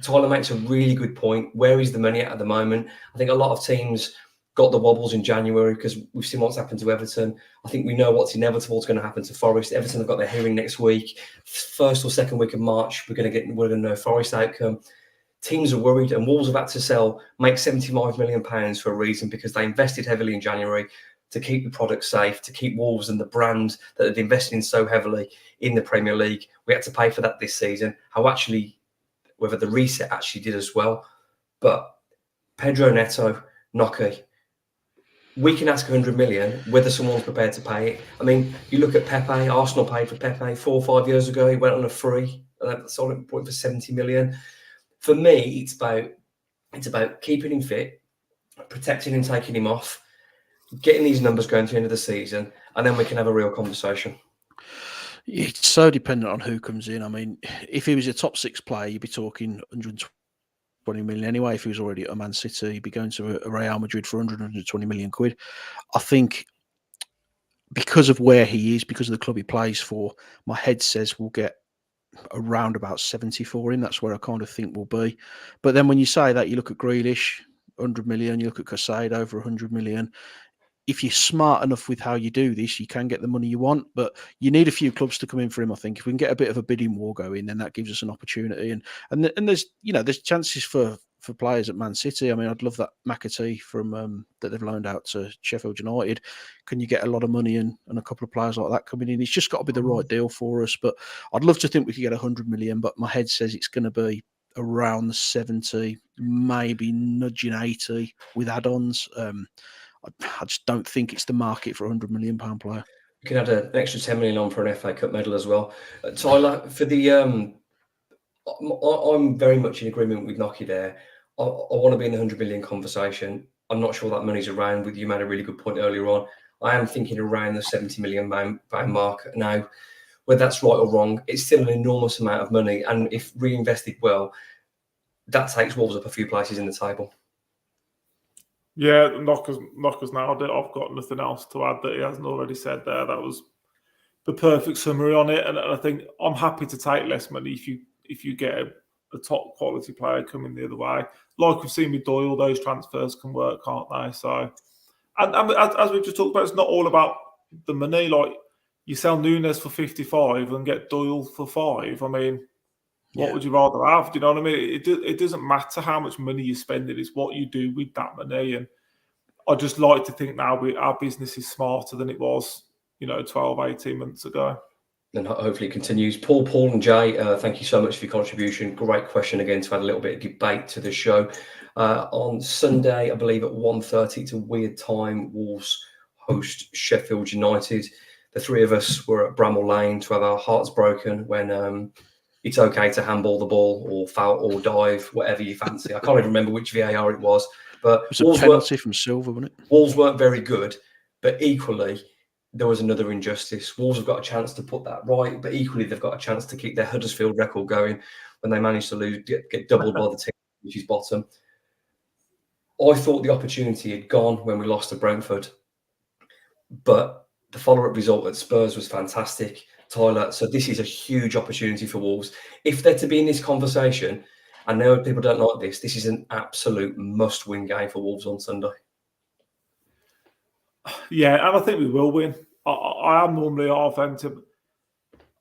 Tyler makes a really good point. Where is the money at the moment? I think a lot of teams got the wobbles in January because we've seen what's happened to Everton. I think we know what's inevitable is going to happen to Forest. Everton have got their hearing next week. First or second week of March, we're going to know Forest outcome. Teams are worried, and Wolves have had to make £75 million for a reason, because they invested heavily in January to keep the product safe, to keep Wolves and the brand that they've invested in so heavily in the Premier League. We had to pay for that this season. Whether the reset actually did as well. But Pedro Neto, Noki, we can ask 100 million, whether someone's prepared to pay it. I mean, you look at Pepe. Arsenal paid for Pepe 4 or 5 years ago. He went on a free, and that sold him for 70 million. For me, it's about keeping him fit, protecting him, taking him off, getting these numbers going to the end of the season, and then we can have a real conversation. It's so dependent on who comes in. I mean, if he was a top 6 player, you'd be talking 120 million anyway. If he was already at a Man City, he'd be going to a Real Madrid for 120 million quid. I think because of where he is, because of the club he plays for, my head says we'll get around about 70 for him. That's where I kind of think we'll be. But then when you say that, you look at Grealish, 100 million, you look at Caicedo over 100 million. If you're smart enough with how you do this, you can get the money you want, but you need a few clubs to come in for him. I think if we can get a bit of a bidding war going, then that gives us an opportunity. And there's chances for players at Man City. I mean, I'd love that McAtee from that they've loaned out to Sheffield United. Can you get a lot of money and a couple of players like that coming in? It's just got to be the right deal for us. But I'd love to think we could get 100 million, but my head says it's going to be around the 70, maybe nudging 80 with add-ons. I just don't think it's the market for £100 million player. We can add an extra 10 million on for an FA Cup medal as well. Tyler, for the I'm very much in agreement with Noki there. I want to be in the 100 million conversation. I'm not sure that money's around. You made a really good point earlier on. I am thinking around the 70 million pound mark now. Whether that's right or wrong, it's still an enormous amount of money, and if reinvested well, that takes Wolves up a few places in the table. Yeah, Knocker's nailed it. I've got nothing else to add that he hasn't already said there. That was the perfect summary on it. And I think I'm happy to take less money if you get a top quality player coming the other way. Like we've seen with Doyle, those transfers can work, can't they? So, and as we've just talked about, it's not all about the money. Like you sell Nunes for 55 and get Doyle for 5. I mean, what would you rather have? Do you know what I mean? It doesn't matter how much money you spend, it's what you do with that money. And I just like to think now our business is smarter than it was, 12, 18 months ago. And hopefully it continues. Paul and Jay, thank you so much for your contribution. Great question again to add a little bit of debate to the show. On Sunday, I believe at 1:30, it's a weird time, Wolves host Sheffield United. The three of us were at Bramall Lane to have our hearts broken when it's okay to handball the ball or foul or dive, whatever you fancy. I can't even remember which VAR it was. But it was a penalty from Silva, wasn't it? Wolves weren't very good, but equally, there was another injustice. Wolves have got a chance to put that right, but equally, they've got a chance to keep their Huddersfield record going when they managed to get doubled by the team, which is bottom. I thought the opportunity had gone when we lost to Brentford, but the follow-up result at Spurs was fantastic, Tyler. So this is a huge opportunity for Wolves. If they're to be in this conversation, I know people don't like this, this is an absolute must-win game for Wolves on Sunday. Yeah, and I think we will win. I am normally half empty.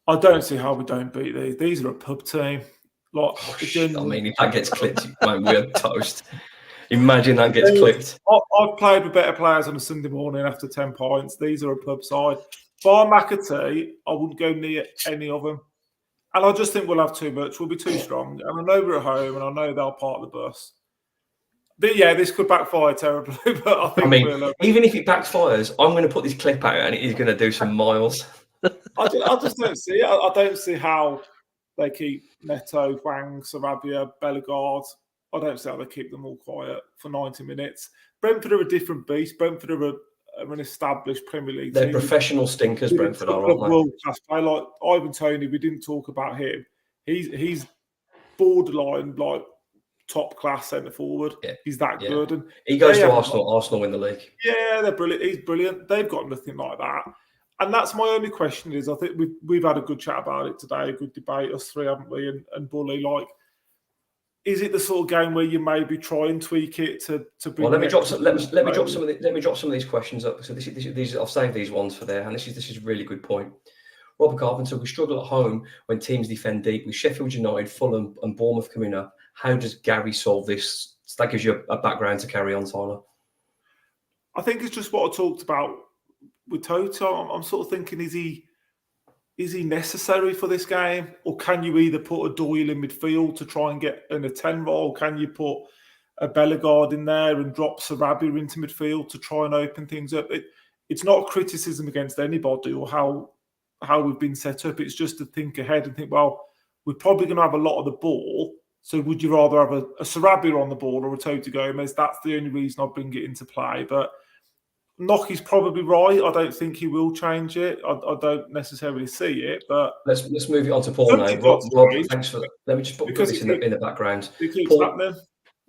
I don't see how we don't beat these. These are a pub team. Like, I mean, if that gets clipped, man, we're toast. Imagine that gets clipped. I've played with better players on a Sunday morning after 10 points. These are a pub side. Bar McAtee, I wouldn't go near any of them. And I just think we'll have too much. We'll be too strong. And I know we're at home, and I know they'll park the bus. But yeah, this could backfire terribly. But I think even if it backfires, I'm going to put this clip out, and it is going to do some miles. I just don't see it. I don't see how they keep Neto, Wang, Sarabia, Bellegarde. I don't see how they keep them all quiet for 90 minutes. Brentford are a different beast. Brentford are an established Premier League They're team. professional stinkers, Brentford are, aren't they? World-class play. Like Ivan Toney, we didn't talk about him. He's borderline like top class centre forward. Yeah. He's that good. And he goes to Arsenal. Arsenal win the league. Yeah, they're brilliant. He's brilliant. They've got nothing like that. And that's my only question is, I think we've had a good chat about it today, a good debate, us three, haven't we? And Bully, like, is it the sort of game where you maybe try and tweak it to bring? Well, let me drop some of these questions up. So these I've saved these ones for there, and this is a really good point. Robert Carpenter, we struggle at home when teams defend deep. With Sheffield United, Fulham, and Bournemouth coming up, how does Gary solve this? So that gives you a background to carry on, Tyler. I think it's just what I talked about with Toto. I'm sort of thinking, is he necessary for this game? Or can you either put a Doyle in midfield to try and get in a 10 role? Can you put a Bellegarde in there and drop Sarabia into midfield to try and open things up? It's not a criticism against anybody or how we've been set up. It's just to think ahead and think, well, we're probably going to have a lot of the ball. So would you rather have a Sarabia on the ball or a Toto Gomez? That's the only reason I bring it into play. But Nocky's probably right. I don't think he will change it. I don't necessarily see it. But let's move it on to Paul now. Rob, thanks for. Let me just put this in the background. It keeps happening.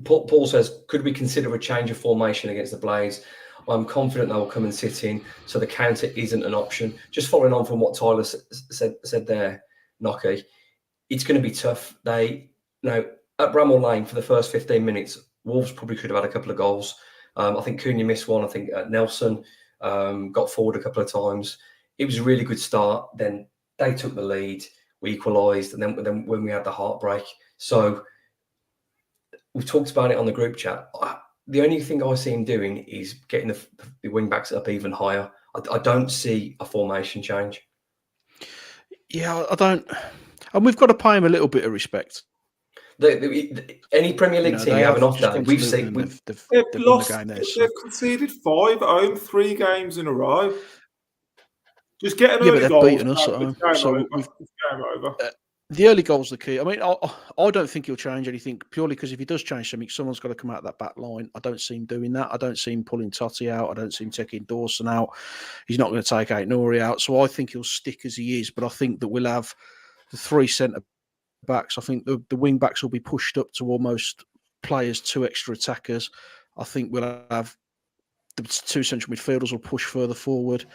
Paul says, could we consider a change of formation against the Blades? I'm confident they will come and sit in, so the counter isn't an option. Just following on from what Tyler said there, Nocky, it's going to be tough. At Bramall Lane for the first 15 minutes, Wolves probably could have had a couple of goals. I think Cunha missed one. I think Nelson got forward a couple of times. It was a really good start. Then they took the lead. We equalised, and then when we had the heartbreak. So we've talked about it on the group chat. The only thing I see him doing is getting the wing backs up even higher. I don't see a formation change. Yeah, I don't. And we've got to pay him a little bit of respect. Any Premier League team you have an off day, we've seen they've lost. The game there, so. They've conceded 5 at home, 3 games in a row. Just get an early goal. They've beaten us at home. So game over. The early goal's the key. I mean, I don't think he'll change anything purely because if he does change something, someone's got to come out of that back line. I don't see him doing that. I don't see him pulling Totti out. I don't see him taking Dawson out. He's not going to take E89 out. So I think he'll stick as he is. But I think that we'll have the 3 centre backs. I think the wing backs will be pushed up to almost play as 2 extra attackers. I think we'll have the 2 central midfielders will push further forward.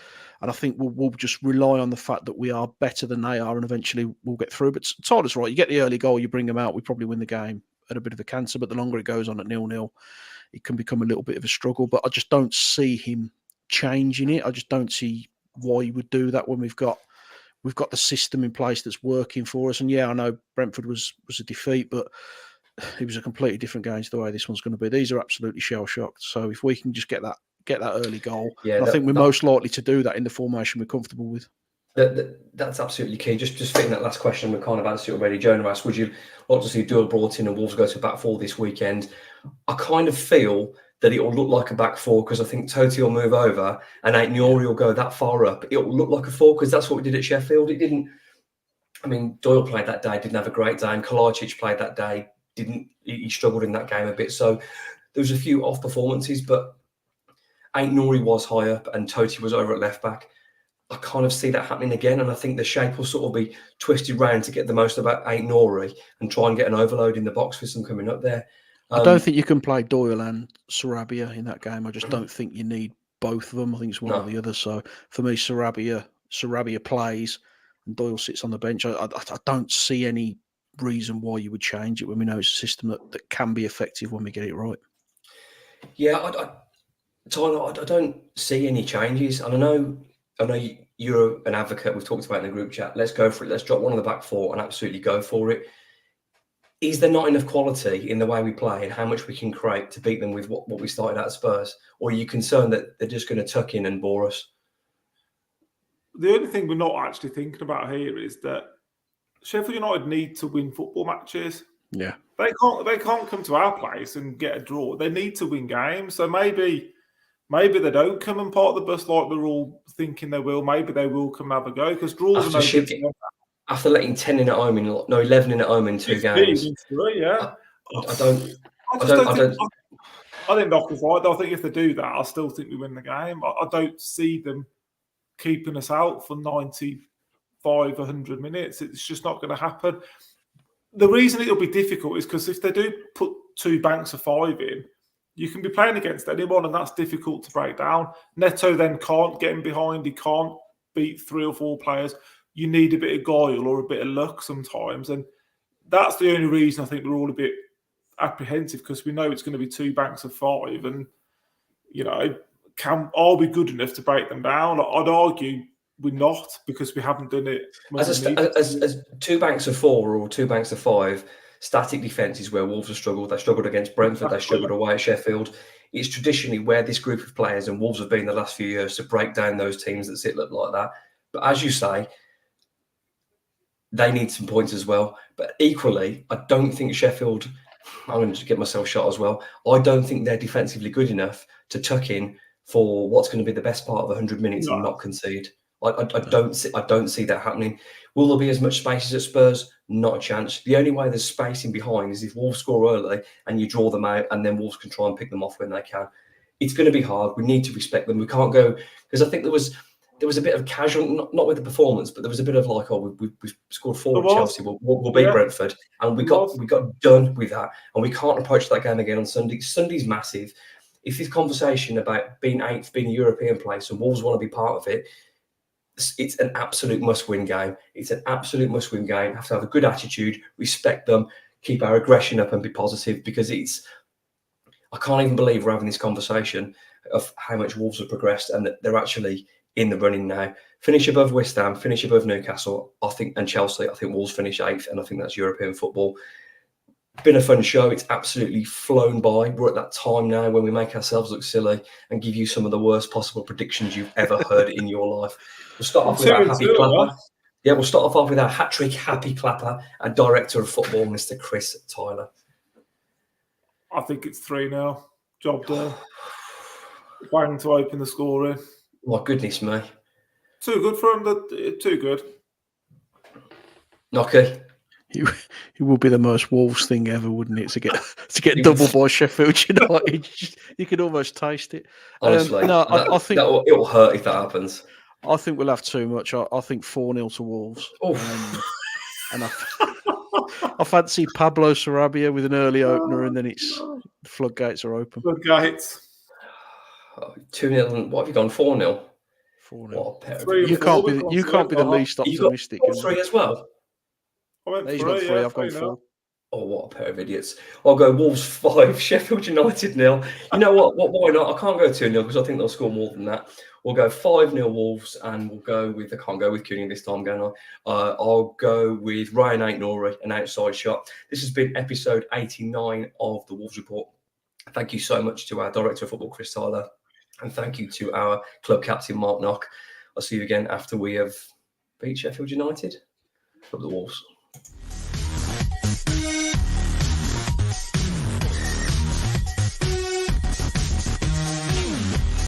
And I think we'll just rely on the fact that we are better than they are and eventually we'll get through. But Tyler's right. You get the early goal, you bring them out, we probably win the game at a bit of a canter. But the longer it goes on at 0-0, it can become a little bit of a struggle. But I just don't see him changing it. I just don't see why he would do that when we've got the system in place that's working for us. And yeah, I know Brentford was a defeat, but it was a completely different game to the way this one's going to be. These are absolutely shell-shocked. So if we can just get that early goal, I think we're most likely to do that in the formation we're comfortable with. That's absolutely key. Just fitting that last question, we've kind of answered it already. Jonah asked, would you like to see Doyle brought in and Wolves go to back 4 this weekend? I kind of feel that it will look like a back 4 because I think Totti will move over and E89 will go that far up. It will look like a 4 because that's what we did at Sheffield. It didn't. I mean, Doyle played that day, didn't have a great day, and Kalajic played that day. He struggled in that game a bit. So there was a few off performances, but E89 was high up and Totti was over at left back. I kind of see that happening again, and I think the shape will sort of be twisted round to get the most about E89 and try and get an overload in the box for some coming up there. I don't think you can play Doyle and Sarabia in that game. I just don't think you need both of them. I think it's one or the other. So for me, Sarabia plays and Doyle sits on the bench. I don't see any reason why you would change it when we know it's a system that can be effective when we get it right. Yeah, Tyler, I don't see any changes. And I know I know you're an advocate. We've talked about it in the group chat. Let's go for it. Let's drop one on the back four and absolutely go for it. Is there not enough quality in the way we play and how much we can create to beat them with what we started at Spurs? Or are you concerned that they're just going to tuck in and bore us? The only thing we're not actually thinking about here is that Sheffield United need to win football matches. Yeah. They can't come to our place and get a draw. They need to win games. So maybe they don't come and part the bus like we're all thinking they will. Maybe they will come and have a go because draws are no good to them. After letting 10 in at home 11 in at home in 2 games. Yeah. I don't knock us right. I think if they do that, I still think we win the game. I don't see them keeping us out for 95, 100 minutes. It's just not going to happen. The reason it'll be difficult is because if they do put 2 banks of 5 in, you can be playing against anyone, and that's difficult to break down. Neto then can't get in behind. He can't beat 3 or 4 players. You need a bit of guile or a bit of luck sometimes. And that's the only reason I think we're all a bit apprehensive, because we know it's going to be 2 banks of 5. And, are we good enough to break them down? I'd argue we're not, because we haven't done it. As 2 banks of 4 or 2 banks of 5, static defence is where Wolves have struggled. They struggled against Brentford. They struggled away at Sheffield. It's traditionally where this group of players, and Wolves have been the last few years, to break down those teams that sit like that. But as you say, they need some points as well. But equally, I don't think Sheffield, I'm going to get myself shot as well, I don't think they're defensively good enough to tuck in for what's going to be the best part of 100 minutes and not concede. I don't see that happening. Will there be as much space as at Spurs? Not a chance. The only way there's space in behind is if Wolves score early and you draw them out, and then Wolves can try and pick them off when they can. It's going to be hard. We need to respect them. We can't go, because I think there was a bit of casual, not with the performance, but there was a bit of like, we scored 4 at Chelsea, we'll beat Brentford, and we got done with that, and we can't approach that game again on Sunday. Sunday's massive. If this conversation about being 8th, being a European place, and Wolves want to be part of it, it's an absolute must-win game. It's an absolute must-win game. Have to have a good attitude, respect them, keep our aggression up, and be positive, because I can't even believe we're having this conversation of how much Wolves have progressed and that they're actually in the running now. Finish above West Ham, finish above Newcastle, I think, and Chelsea. I think Wolves finish 8th, and I think that's European football. Been a fun show. It's absolutely flown by. We're at that time now when we make ourselves look silly and give you some of the worst possible predictions you've ever heard in your life. We'll start off with our happy clapper. Yeah, we'll start off with our hat-trick happy clapper and director of football, Mr. Chris Tyler. I think it's 3-0. Job done. Bang to open the scoring. My goodness me. Too good for him. Too good. Knocky. It would be the most Wolves thing ever, wouldn't it? To get double by Sheffield United. You could almost taste it. Honestly, I think it'll hurt if that happens. I think we'll have too much. I think 4-0 to Wolves. And I fancy Pablo Sarabia with an early opener, and then the floodgates are open. Floodgates. 2-0. What have you gone? 4-0. 4-0. You can't be the least optimistic. You got 3 as well. He's got 3. I've gone 4. Oh, what a pair of idiots. I'll go Wolves 5, Sheffield United 0. You know what? Why not? I can't go 2-0 because I think they'll score more than that. We'll go 5-0 Wolves, and we'll go with, I can't go with Cooney this time, going on. I'll go with Ryan Aitnori, an outside shot. This has been episode 89 of the Wolves Report. Thank you so much to our director of football, Chris Tyler, and thank you to our club captain, Mark Knock. I'll see you again after we have beat Sheffield United. Up the Wolves.